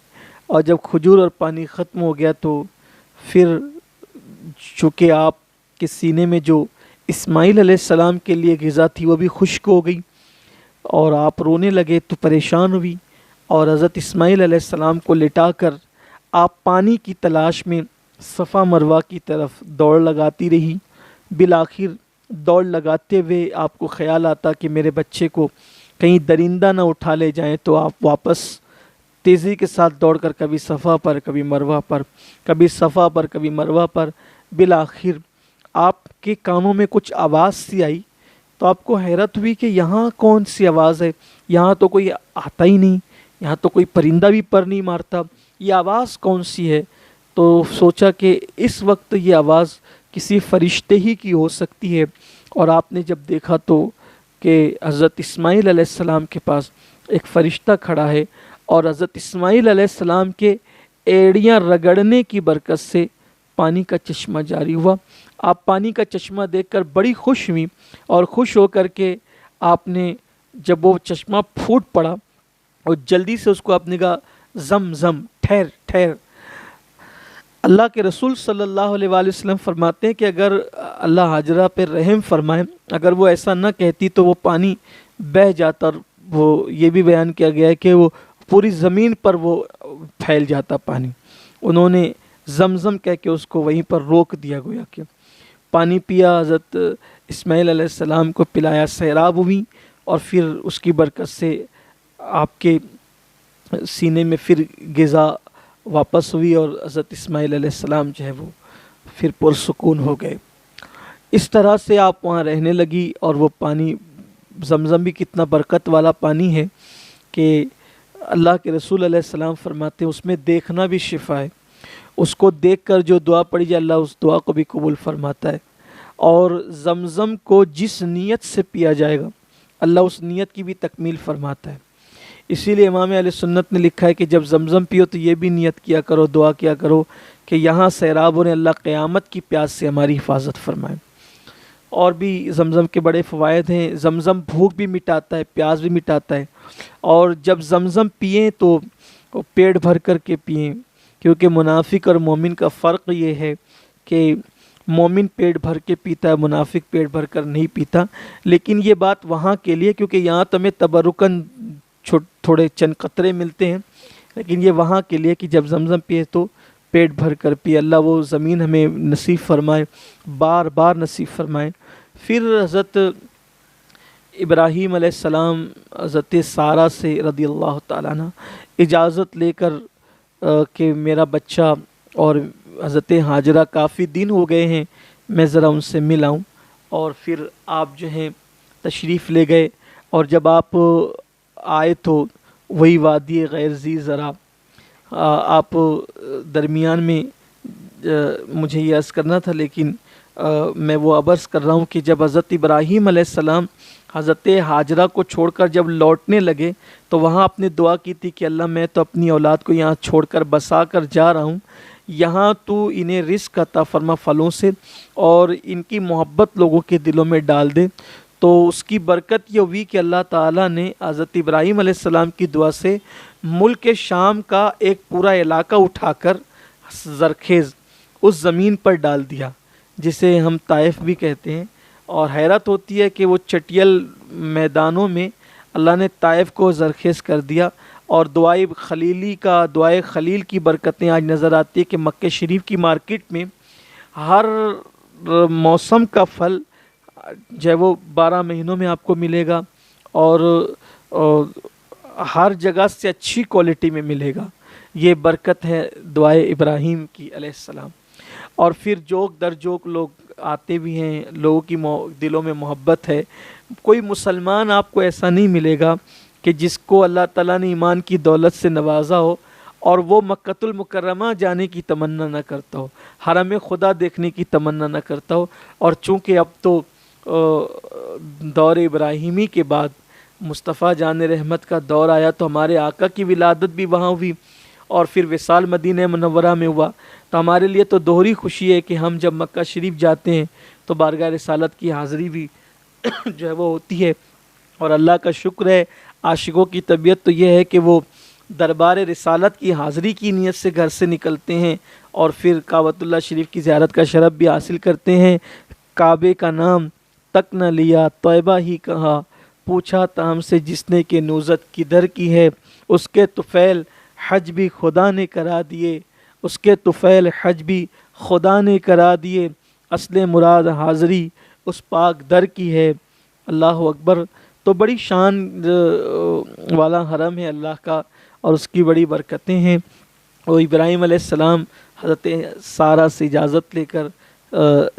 اور جب کھجور اور پانی ختم ہو گیا تو پھر چونکہ آپ کے سینے میں جو اسماعیل علیہ السلام کے لیے غذا تھی وہ بھی خشک ہو گئی، اور آپ رونے لگے تو پریشان ہوئی، اور حضرت اسماعیل علیہ السلام کو لٹا کر آپ پانی کی تلاش میں صفا مروہ کی طرف دوڑ لگاتی رہی۔ بالآخر دوڑ لگاتے ہوئے آپ کو خیال آتا کہ میرے بچے کو کہیں درندہ نہ اٹھا لے جائیں، تو آپ واپس تیزی کے ساتھ دوڑ کر کبھی صفا پر کبھی مروہ پر، کبھی صفا پر کبھی مروہ پر، بالآخر آپ کے کانوں میں کچھ آواز سی آئی، تو آپ کو حیرت ہوئی کہ یہاں کون سی آواز ہے، یہاں تو کوئی آتا ہی نہیں، یہاں تو کوئی پرندہ بھی پر نہیں مارتا، یہ آواز کون سی ہے؟ تو سوچا کہ اس وقت یہ آواز کسی فرشتے ہی کی ہو سکتی ہے، اور آپ نے جب دیکھا تو کہ حضرت اسماعیل علیہ السلام کے پاس ایک فرشتہ کھڑا ہے، اور حضرت اسماعیل علیہ السلام کے ایڑیاں رگڑنے کی برکت سے پانی کا چشمہ جاری ہوا۔ آپ پانی کا چشمہ دیکھ کر بڑی خوش ہوئی، اور خوش ہو کر کے آپ نے جب وہ چشمہ پھوٹ پڑا اور جلدی سے اس کو آپ نے کہا زم زم، ٹھہر ٹھہر۔ اللہ کے رسول صلی اللہ علیہ وآلہ وسلم فرماتے ہیں کہ اگر اللہ ہاجرہ پہ رحم فرمائے، اگر وہ ایسا نہ کہتی تو وہ پانی بہہ جاتا، اور وہ یہ بھی بیان کیا گیا ہے کہ وہ پوری زمین پر وہ پھیل جاتا پانی۔ انہوں نے زمزم کہہ کے اس کو وہیں پر روک دیا، گویا کہ پانی پیا، حضرت اسماعیل علیہ السلام کو پلایا، سیراب ہوئی، اور پھر اس کی برکت سے آپ کے سینے میں پھر غذا واپس ہوئی، اور حضرت اسماعیل علیہ السلام جو ہے وہ پھر پرسکون ہو گئے۔ اس طرح سے آپ وہاں رہنے لگی، اور وہ پانی زمزم بھی کتنا برکت والا پانی ہے کہ اللہ کے رسول علیہ السلام فرماتے ہیں اس میں دیکھنا بھی شفا ہے، اس کو دیکھ کر جو دعا پڑی جائے اللہ اس دعا کو بھی قبول فرماتا ہے، اور زمزم کو جس نیت سے پیا جائے گا اللہ اس نیت کی بھی تکمیل فرماتا ہے۔ اسی لیے امام اہل سنت نے لکھا ہے کہ جب زمزم پیو تو یہ بھی نیت کیا کرو، دعا کیا کرو کہ یہاں سیرابوں نے اللہ قیامت کی پیاس سے ہماری حفاظت فرمائے۔ اور بھی زمزم کے بڑے فوائد ہیں، زمزم بھوک بھی مٹاتا ہے، پیاس بھی مٹاتا ہے، اور جب زمزم پئیں تو پیٹ بھر کر کے پئیں، کیونکہ منافق اور مومن کا فرق یہ ہے کہ مومن پیٹ بھر کے پیتا ہے، منافق پیٹ بھر کر نہیں پیتا۔ لیکن یہ بات وہاں کے لیے، کیونکہ یہاں تو ہمیں تبرکاً تھوڑے چند قطرے ملتے ہیں، لیکن یہ وہاں کے لیے کہ جب زمزم پیے تو پیٹ بھر کر پیے۔ اللہ وہ زمین ہمیں نصیب فرمائے، بار بار نصیب فرمائے۔ پھر حضرت ابراہیم علیہ السلام حضرت سارہ سے رضی اللہ تعالیٰ عنہ اجازت لے کر کہ میرا بچہ اور حضرت ہاجرہ کافی دن ہو گئے ہیں، میں ذرا ان سے مل آؤں، اور پھر آپ جو ہیں تشریف لے گئے، اور جب آپ آئے تو وہی وادی غیر ذی زرع، آپ درمیان میں مجھے یہ عرض کرنا تھا لیکن میں وہ عرض کر رہا ہوں کہ جب حضرت ابراہیم علیہ السلام حضرت ہاجرہ کو چھوڑ کر جب لوٹنے لگے تو وہاں آپ نے دعا کی تھی کہ اللہ میں تو اپنی اولاد کو یہاں چھوڑ کر بسا کر جا رہا ہوں، یہاں تو انہیں رزق عطا فرما پھلوں سے، اور ان کی محبت لوگوں کے دلوں میں ڈال دے۔ تو اس کی برکت یہ ہوئی کہ اللہ تعالیٰ نے حضرت ابراہیم علیہ السلام کی دعا سے ملک شام کا ایک پورا علاقہ اٹھا کر زرخیز اس زمین پر ڈال دیا جسے ہم طائف بھی کہتے ہیں، اور حیرت ہوتی ہے کہ وہ چٹیل میدانوں میں اللہ نے طائف کو زرخیز کر دیا، اور دعائے خلیل کی برکتیں آج نظر آتی ہے کہ مکہ شریف کی مارکیٹ میں ہر موسم کا پھل جو ہے وہ 12 مہینوں میں آپ کو ملے گا، اور ہر جگہ سے اچھی کوالٹی میں ملے گا۔ یہ برکت ہے دعائے ابراہیم کی علیہ السلام۔ اور پھر جوک در جوک لوگ آتے بھی ہیں، لوگوں کی دلوں میں محبت ہے۔ کوئی مسلمان آپ کو ایسا نہیں ملے گا کہ جس کو اللہ تعالیٰ نے ایمان کی دولت سے نوازا ہو اور وہ مکۃ المکرمہ جانے کی تمنا نہ کرتا ہو، حرم خدا دیکھنے کی تمنا نہ کرتا ہو۔ اور چونکہ اب تو دور ابراہیمی کے بعد مصطفیٰ جان رحمت کا دور آیا تو ہمارے آقا کی ولادت بھی وہاں ہوئی، اور پھر وصال مدینہ منورہ میں ہوا، تو ہمارے لیے تو دوہری خوشی ہے کہ ہم جب مکہ شریف جاتے ہیں تو بارگاہ رسالت کی حاضری بھی جو ہے وہ ہوتی ہے۔ اور اللہ کا شکر ہے، عاشقوں کی طبیعت تو یہ ہے کہ وہ دربار رسالت کی حاضری کی نیت سے گھر سے نکلتے ہیں اور پھر کعبۃ اللہ شریف کی زیارت کا شرف بھی حاصل کرتے ہیں۔ کعبے کا نام تک نہ لیا طیبہ ہی کہا، پوچھا تھا ہم سے جس نے کہ نوزت کدھر کی ہے، اس کے طفیل حج بھی خدا نے کرا دیے، اس کے طفیل حج بھی خدا نے کرا دیے، اصل مراد حاضری اس پاک در کی ہے۔ اللہ اکبر۔ تو بڑی شان والا حرم ہے اللہ کا، اور اس کی بڑی برکتیں ہیں۔ اور ابراہیم علیہ السلام حضرت سارہ سے اجازت لے کر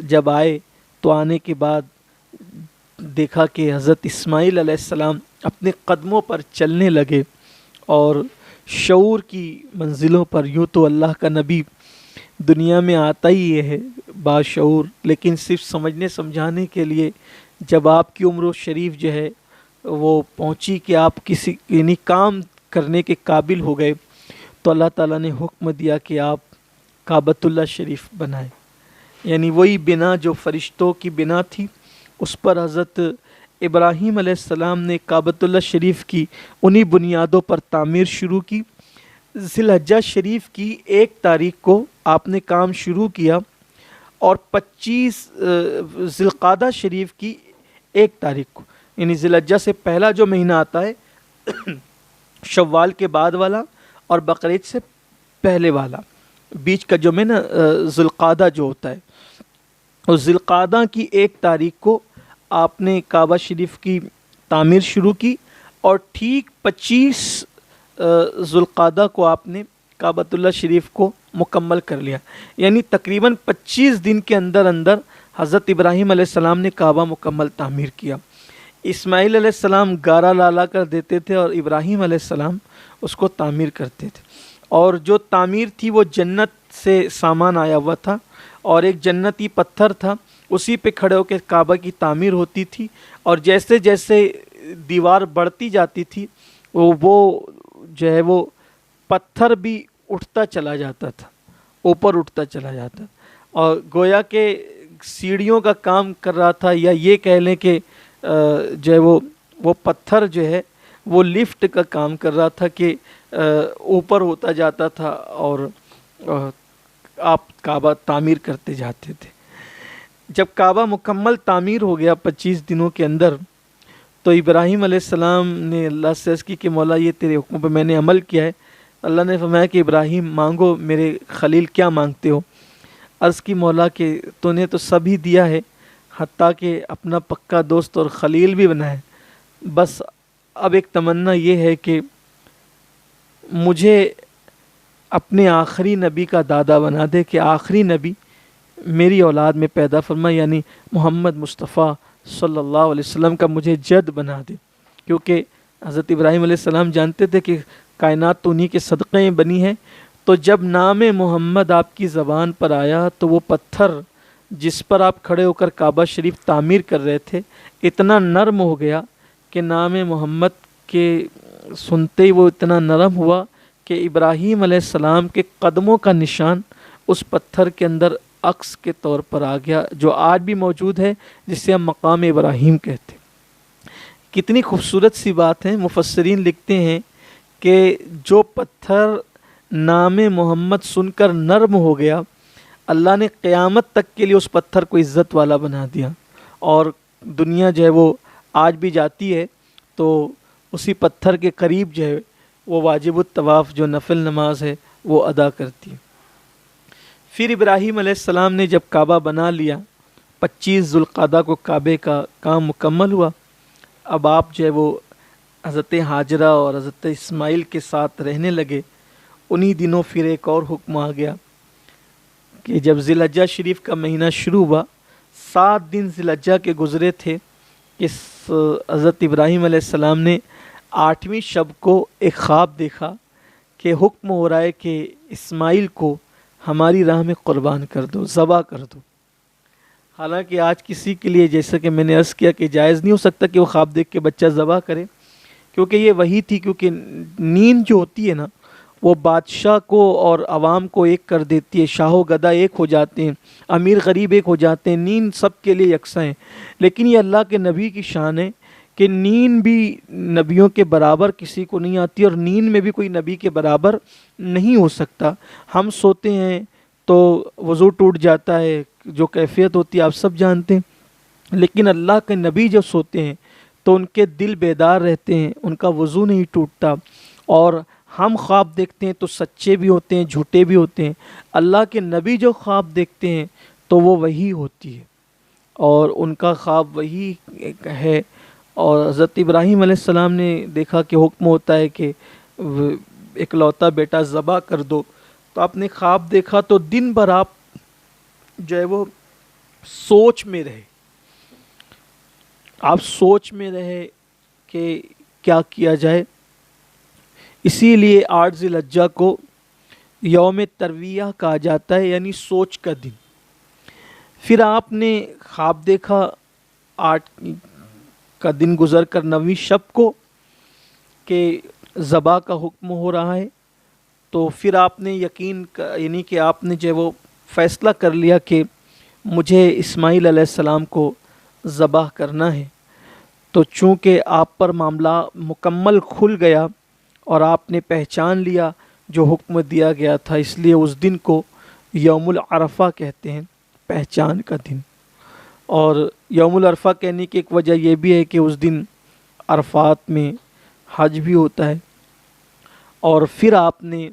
جب آئے تو آنے کے بعد دیکھا کہ حضرت اسماعیل علیہ السلام اپنے قدموں پر چلنے لگے، اور شعور کی منزلوں پر، یوں تو اللہ کا نبی دنیا میں آتا ہی یہ ہے باشعور، لیکن صرف سمجھنے سمجھانے کے لیے جب آپ کی عمر و شریف جو ہے وہ پہنچی کہ آپ کسی یعنی کام کرنے کے قابل ہو گئے، تو اللہ تعالیٰ نے حکم دیا کہ آپ کعبۃ اللہ شریف بنائیں، یعنی وہی بنا جو فرشتوں کی بنا تھی، اس پر حضرت ابراہیم علیہ السلام نے کعبۃ اللہ شریف کی انہی بنیادوں پر تعمیر شروع کی۔ ذی الحجہ شریف کی 1 تاریخ کو آپ نے کام شروع کیا، اور 25 ذی القعدہ شریف کی 1 تاریخ کو، یعنی ذی الحجہ سے پہلا جو مہینہ آتا ہے شوال کے بعد والا، اور بقرعید سے پہلے والا، بیچ کا جو مہینہ ذی القعدہ جو ہوتا ہے، اور ذی القعدہ کی 1 تاریخ کو آپ نے کعبہ شریف کی تعمیر شروع کی، اور ٹھیک 25 ذی القعدہ کو آپ نے کعبۃ اللہ شریف کو مکمل کر لیا، یعنی تقریباً 25 دن کے اندر اندر حضرت ابراہیم علیہ السلام نے کعبہ مکمل تعمیر کیا۔ اسماعیل علیہ السلام گارہ لا کر دیتے تھے اور ابراہیم علیہ السلام اس کو تعمیر کرتے تھے، اور جو تعمیر تھی وہ جنت سے سامان آیا ہوا تھا، اور ایک جنتی پتھر تھا، اسی پہ کھڑے ہو کے کعبہ کی تعمیر ہوتی تھی، اور جیسے جیسے دیوار بڑھتی جاتی تھی وہ جو ہے وہ پتھر بھی اٹھتا چلا جاتا تھا، اوپر اٹھتا چلا جاتا، اور گویا کہ سیڑھیوں کا کام کر رہا تھا، یا یہ کہہ لیں کہ جو ہے وہ پتھر جو ہے وہ لفٹ کا کام کر رہا تھا کہ اوپر ہوتا جاتا تھا، اور آپ کعبہ تعمیر کرتے جاتے تھے۔ جب کعبہ مکمل تعمیر ہو گیا 25 دنوں کے اندر، تو ابراہیم علیہ السلام نے اللہ سے عرض کی کہ مولا یہ تیرے حکم پہ میں نے عمل کیا ہے۔ اللہ نے فرمایا کہ ابراہیم مانگو میرے خلیل، کیا مانگتے ہو؟ عرض کی مولا کہ تو نے تو سب ہی دیا ہے، حتیٰ کہ اپنا پکا دوست اور خلیل بھی بنا ہے۔ بس اب ایک تمنا یہ ہے کہ مجھے اپنے آخری نبی کا دادا بنا دے، کہ آخری نبی میری اولاد میں پیدا فرما، یعنی محمد مصطفیٰ صلی اللہ علیہ وسلم کا مجھے جد بنا دے، کیونکہ حضرت ابراہیم علیہ السلام جانتے تھے کہ کائنات تو انہی کے صدقے میں بنی ہے۔ تو جب نام محمد آپ کی زبان پر آیا تو وہ پتھر جس پر آپ کھڑے ہو کر کعبہ شریف تعمیر کر رہے تھے اتنا نرم ہو گیا کہ نام محمد کے سنتے ہی وہ اتنا نرم ہوا کہ ابراہیم علیہ السلام کے قدموں کا نشان اس پتھر کے اندر عکس کے طور پر آ گیا، جو آج بھی موجود ہے، جسے ہم مقام ابراہیم کہتے ہیں۔ کتنی خوبصورت سی بات ہے۔ مفسرین لکھتے ہیں کہ جو پتھر نام محمد سن کر نرم ہو گیا، اللہ نے قیامت تک کے لیے اس پتھر کو عزت والا بنا دیا، اور دنیا جو ہے وہ آج بھی جاتی ہے تو اسی پتھر کے قریب جو ہے وہ واجب الطواف جو نفل نماز ہے وہ ادا کرتی ہے۔ پھر ابراہیم علیہ السلام نے جب کعبہ بنا لیا، 25 ذوالقعدہ کو کعبے کا کام مکمل ہوا، اب آپ جو ہے وہ حضرت ہاجرہ اور حضرت اسماعیل کے ساتھ رہنے لگے۔ انہی دنوں پھر ایک اور حکم آ گیا کہ جب ذی الحجہ شریف کا مہینہ شروع ہوا، 7 دن ذی الحجہ کے گزرے تھے کہ حضرت ابراہیم علیہ السلام نے 8ویں شب کو ایک خواب دیکھا کہ حکم ہو رہا ہے کہ اسماعیل کو ہماری راہ میں قربان کر دو، ذبح کر دو۔ حالانکہ آج کسی کے لیے، جیسا کہ میں نے عرض کیا، کہ جائز نہیں ہو سکتا کہ وہ خواب دیکھ کے بچہ ذبح کرے، کیونکہ یہ وہی تھی، کیونکہ نیند جو ہوتی ہے نا وہ بادشاہ کو اور عوام کو ایک کر دیتی ہے، شاہ و گدا ایک ہو جاتے ہیں، امیر غریب ایک ہو جاتے ہیں، نیند سب کے لیے یکساں ہے۔ لیکن یہ اللہ کے نبی کی شان ہے کہ نیند بھی نبیوں کے برابر کسی کو نہیں آتی، اور نیند میں بھی کوئی نبی کے برابر نہیں ہو سکتا۔ ہم سوتے ہیں تو وضو ٹوٹ جاتا ہے، جو کیفیت ہوتی ہے آپ سب جانتے ہیں، لیکن اللہ کے نبی جب سوتے ہیں تو ان کے دل بیدار رہتے ہیں، ان کا وضو نہیں ٹوٹتا۔ اور ہم خواب دیکھتے ہیں تو سچے بھی ہوتے ہیں، جھوٹے بھی ہوتے ہیں۔ اللہ کے نبی جو خواب دیکھتے ہیں تو وہ وہی ہوتی ہے، اور ان کا خواب وہی ہے۔ اور حضرت ابراہیم علیہ السلام نے دیکھا کہ حکم ہوتا ہے کہ اکلوتا بیٹا ذبح کر دو، تو آپ نے خواب دیکھا تو دن بھر آپ جو ہے وہ سوچ میں رہے، آپ سوچ میں رہے کہ کیا کیا جائے۔ اسی لیے 8 ذی الحجہ کو یوم ترویہ کہا جاتا ہے، یعنی سوچ کا دن۔ پھر آپ نے خواب دیکھا 8 کا دن گزر کر 9ویں شب کو کہ ذبح کا حکم ہو رہا ہے، تو پھر آپ نے یعنی کہ آپ نے جو وہ فیصلہ کر لیا کہ مجھے اسماعیل علیہ السلام کو ذبح کرنا ہے۔ تو چونکہ آپ پر معاملہ مکمل کھل گیا اور آپ نے پہچان لیا جو حکم دیا گیا تھا، اس لیے اس دن کو یوم العرفہ کہتے ہیں، پہچان کا دن۔ اور یوم العرفہ کہنے کی ایک وجہ یہ بھی ہے کہ اس دن عرفات میں حج بھی ہوتا ہے۔ اور پھر آپ نے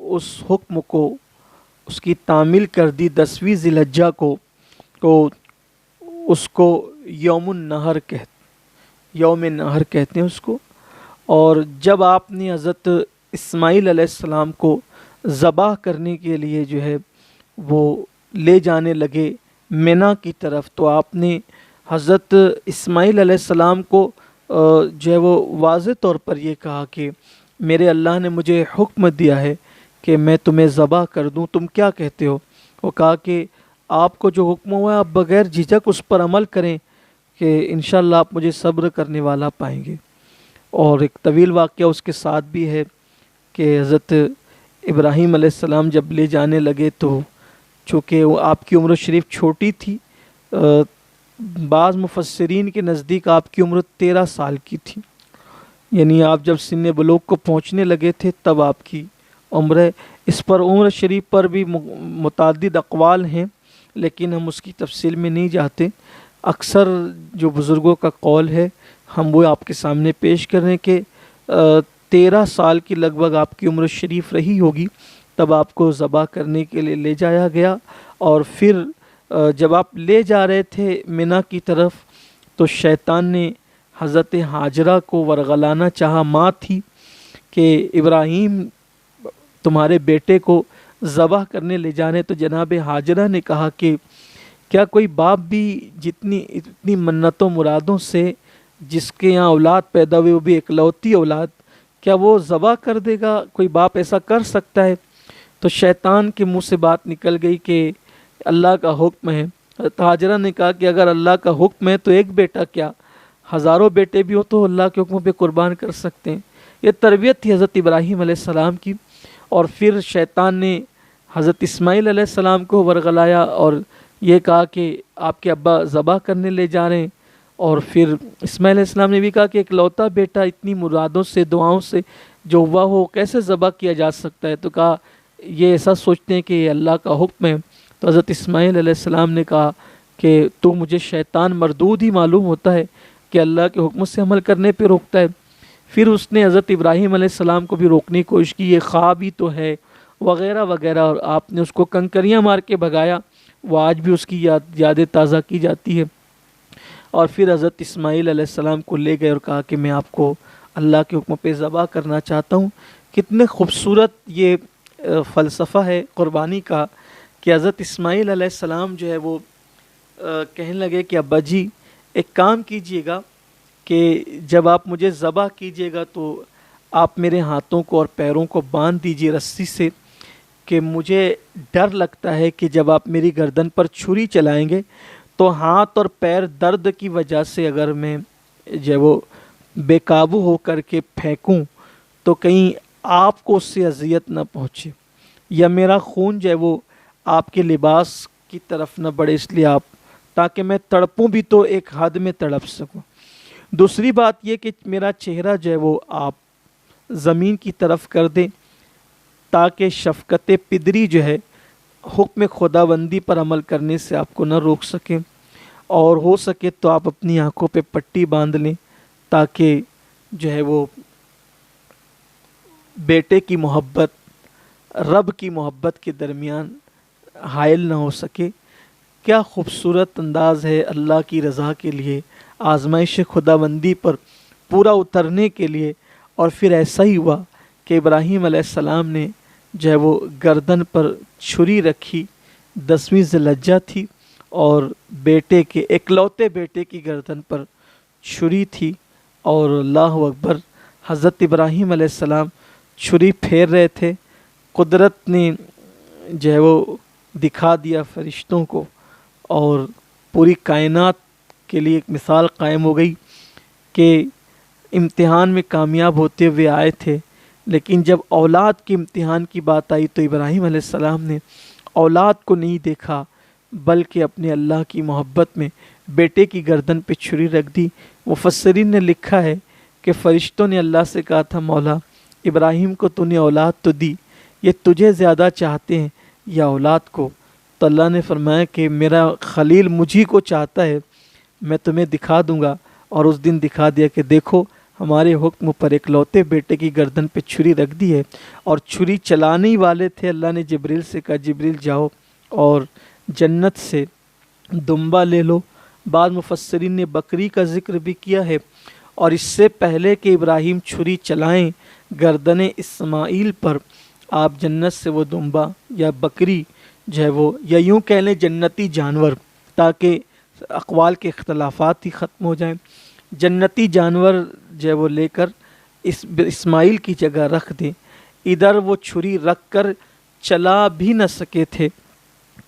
اس حکم کو، اس کی تعمیل کر دی 10ویں ذی الحجہ کو، تو اس کو یوم النحر یوم نحر کہتے ہیں اس کو۔ اور جب آپ نے حضرت اسماعیل علیہ السلام کو ذبح کرنے کے لیے جو ہے وہ لے جانے لگے مینا کی طرف، تو آپ نے حضرت اسماعیل علیہ السلام کو جو ہے وہ واضح طور پر یہ کہا کہ میرے اللہ نے مجھے حکم دیا ہے کہ میں تمہیں ذبح کر دوں، تم کیا کہتے ہو؟ وہ کہا کہ آپ کو جو حکم ہوا ہے آپ بغیر جھجک اس پر عمل کریں کہ انشاءاللہ آپ مجھے صبر کرنے والا پائیں گے۔ اور ایک طویل واقعہ اس کے ساتھ بھی ہے کہ حضرت ابراہیم علیہ السلام جب لے جانے لگے تو چونکہ وہ آپ کی عمر شریف چھوٹی تھی، بعض مفسرین کے نزدیک آپ کی عمر 13 سال کی تھی، یعنی آپ جب سن بلوغ کو پہنچنے لگے تھے تب آپ کی عمر ہے۔ اس پر عمر شریف پر بھی متعدد اقوال ہیں، لیکن ہم اس کی تفصیل میں نہیں جاتے۔ اکثر جو بزرگوں کا قول ہے ہم وہ آپ کے سامنے پیش کر رہے ہیں کہ 13 سال کی لگ بھگ آپ کی عمر شریف رہی ہوگی تب آپ کو ذبح کرنے کے لیے لے جایا گیا۔ اور پھر جب آپ لے جا رہے تھے مینا کی طرف تو شیطان نے حضرت حاجرہ کو ورغلانا چاہا، ماں تھی، کہ ابراہیم تمہارے بیٹے کو ذبح کرنے لے جانے، تو جناب حاجرہ نے کہا کہ کیا کوئی باپ بھی اتنی منتوں مرادوں سے جس کے یہاں اولاد پیدا ہوئی، وہ بھی اکلوتی اولاد، کیا وہ ذبح کر دے گا؟ کوئی باپ ایسا کر سکتا ہے؟ تو شیطان کے منہ سے بات نکل گئی کہ اللہ کا حکم ہے۔ حضرت حاجرہ نے کہا کہ اگر اللہ کا حکم ہے تو ایک بیٹا کیا، ہزاروں بیٹے بھی ہو تو اللہ کے حکم پہ قربان کر سکتے ہیں۔ یہ تربیت تھی حضرت ابراہیم علیہ السلام کی۔ اور پھر شیطان نے حضرت اسماعیل علیہ السلام کو ورغلایا اور یہ کہا کہ آپ کے ابا ذبح کرنے لے جا رہے ہیں۔ اور پھر اسماعیل علیہ السلام نے بھی کہا کہ اکلوتا بیٹا اتنی مرادوں سے، دعاؤں سے جو ہوا ہو، کیسے ذبح کیا جا سکتا ہے؟ تو کہا یہ ایسا سوچتے ہیں کہ یہ اللہ کا حکم ہے۔ تو حضرت اسماعیل علیہ السلام نے کہا کہ تو مجھے شیطان مردود ہی معلوم ہوتا ہے کہ اللہ کے حکم سے عمل کرنے پہ روکتا ہے۔ پھر اس نے حضرت ابراہیم علیہ السلام کو بھی روکنے کی کوشش کی، یہ خواب ہی تو ہے وغیرہ وغیرہ، اور آپ نے اس کو کنکریاں مار کے بھگایا۔ وہ آج بھی اس کی یادیں تازہ کی جاتی ہے۔ اور پھر حضرت اسماعیل علیہ السلام کو لے گئے اور کہا کہ میں آپ کو اللہ کے حکم پہ ذبح کرنا چاہتا ہوں۔ کتنے خوبصورت یہ فلسفہ ہے قربانی کا کہ حضرت اسماعیل علیہ السلام جو ہے وہ کہنے لگے کہ ابا جی ایک کام کیجئے گا کہ جب آپ مجھے ذبح کیجئے گا تو آپ میرے ہاتھوں کو اور پیروں کو باندھ دیجئے رسی سے، کہ مجھے ڈر لگتا ہے کہ جب آپ میری گردن پر چھری چلائیں گے تو ہاتھ اور پیر درد کی وجہ سے اگر میں جو وہ بے قابو ہو کر کے پھینکوں تو کہیں آپ کو اس سے اذیت نہ پہنچے، یا میرا خون جو ہے وہ آپ کے لباس کی طرف نہ بڑھے، اس لیے آپ، تاکہ میں تڑپوں بھی تو ایک حد میں تڑپ سکوں۔ دوسری بات یہ کہ میرا چہرہ جو ہے وہ آپ زمین کی طرف کر دیں تاکہ شفقت پدری جو ہے حکم خداوندی پر عمل کرنے سے آپ کو نہ روک سکیں، اور ہو سکے تو آپ اپنی آنکھوں پہ پٹی باندھ لیں تاکہ جو ہے وہ بیٹے کی محبت رب کی محبت کے درمیان حائل نہ ہو سکے۔ کیا خوبصورت انداز ہے اللہ کی رضا کے لیے، آزمائش خداوندی پر پورا اترنے کے لیے۔ اور پھر ایسا ہی ہوا کہ ابراہیم علیہ السلام نے جو ہے وہ گردن پر چھری رکھی، 10ویں ذی الحجہ تھی، اور بیٹے کے اکلوتے بیٹے کی گردن پر چھری تھی، اور اللہ اکبر، حضرت ابراہیم علیہ السلام چھری پھیر رہے تھے، قدرت نے جو ہے وہ دکھا دیا فرشتوں کو، اور پوری کائنات کے لیے ایک مثال قائم ہو گئی کہ امتحان میں کامیاب ہوتے ہوئے آئے تھے، لیکن جب اولاد کے امتحان کی بات آئی تو ابراہیم علیہ السلام نے اولاد کو نہیں دیکھا بلکہ اپنے اللہ کی محبت میں بیٹے کی گردن پہ چھری رکھ دی۔ مفسرین نے لکھا ہے کہ فرشتوں نے اللہ سے کہا تھا، مولا ابراہیم کو تو نے اولاد تو دی، یہ تجھے زیادہ چاہتے ہیں یا اولاد کو؟ تو اللہ نے فرمایا کہ میرا خلیل مجھی کو چاہتا ہے، میں تمہیں دکھا دوں گا۔ اور اس دن دکھا دیا کہ دیکھو ہمارے حکم پر اکلوتے بیٹے کی گردن پہ چھری رکھ دی ہے، اور چھری چلانے ہی والے تھے، اللہ نے جبریل سے کہا جبریل جاؤ اور جنت سے دمبا لے لو۔ بعض مفسرین نے بکری کا ذکر بھی کیا ہے، اور اس سے پہلے کہ ابراہیم چھری چلائیں گردن اسماعیل پر، آپ جنت سے وہ دمبا یا بکری جو ہے وہ، یا یوں کہہ لیں جنتی جانور، تاکہ اقوال کے اختلافات ہی ختم ہو جائیں، جنتی جانور جو ہے وہ لے کر اسماعیل کی جگہ رکھ دیں۔ ادھر وہ چھری رکھ کر چلا بھی نہ سکے تھے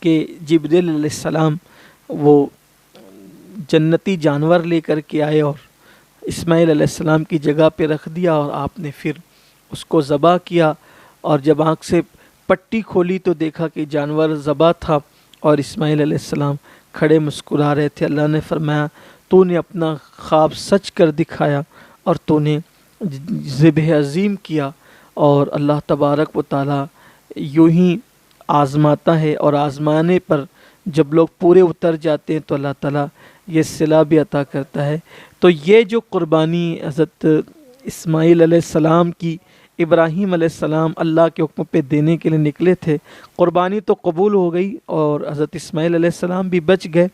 کہ جبریل علیہ السلام وہ جنتی جانور لے کر کے آئے اور اسماعیل علیہ السلام کی جگہ پہ رکھ دیا، اور آپ نے پھر اس کو ذبح کیا۔ اور جب آنکھ سے پٹی کھولی تو دیکھا کہ جانور ذبح تھا اور اسماعیل علیہ السلام کھڑے مسکرا رہے تھے۔ اللہ نے فرمایا تو نے اپنا خواب سچ کر دکھایا اور تو نے ذبح عظیم کیا، اور اللہ تبارک و تعالی یوں ہی آزماتا ہے، اور آزمانے پر جب لوگ پورے اتر جاتے ہیں تو اللہ تعالیٰ یہ صلہ بھی عطا کرتا ہے۔ تو یہ جو قربانی حضرت اسماعیل علیہ السلام کی، ابراہیم علیہ السلام اللہ کے حکم پہ دینے کے لیے نکلے تھے، قربانی تو قبول ہو گئی اور حضرت اسماعیل علیہ السلام بھی بچ گئے،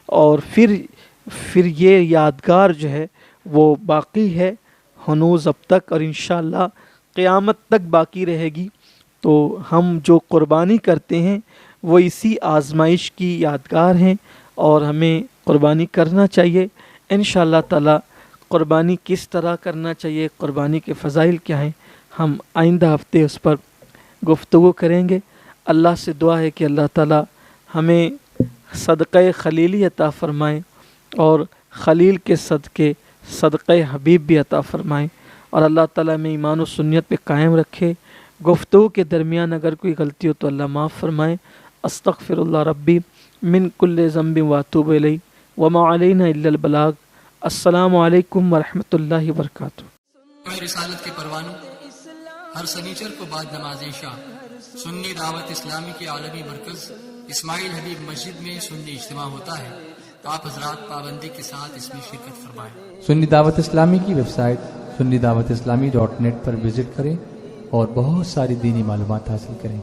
اور پھر یہ یادگار جو ہے وہ باقی ہے ہنوز اب تک، اور انشاءاللہ قیامت تک باقی رہے گی۔ تو ہم جو قربانی کرتے ہیں وہ اسی آزمائش کی یادگار ہیں، اور ہمیں قربانی کرنا چاہیے انشاءاللہ تعالی۔ قربانی کس طرح کرنا چاہیے، قربانی کے فضائل کیا ہیں، ہم آئندہ ہفتے اس پر گفتگو کریں گے۔ اللہ سے دعا ہے کہ اللہ تعالی ہمیں صدقہ خلیلی عطا فرمائیں، اور خلیل کے صدقے صدقہ حبیب بھی عطا فرمائیں، اور اللہ تعالی ہمیں ایمان و سنت پہ قائم رکھے۔ گفتگو کے درمیان اگر کوئی غلطی ہو تو اللہ معاف فرمائے۔ استغفر اللہ ربی من کل ذنب واتوب الیہ وما علینا الا البلاغ۔ السلام علیکم ورحمۃ اللہ وبرکاتہ۔ رسالت کے پروانوں، ہر سنیچر کو بعد نماز عشاء سنی دعوت اسلامی کے عالمی مرکز اسماعیل حبیب مسجد میں سنی اجتماع ہوتا ہے۔ آپ حضرات پابندی کے ساتھ اس میں شرکت فرمائیں۔ سنی دعوت اسلامی کی ویب سائٹ sunnidawatisllami.net پر وزٹ کریں اور بہت ساری دینی معلومات حاصل کریں۔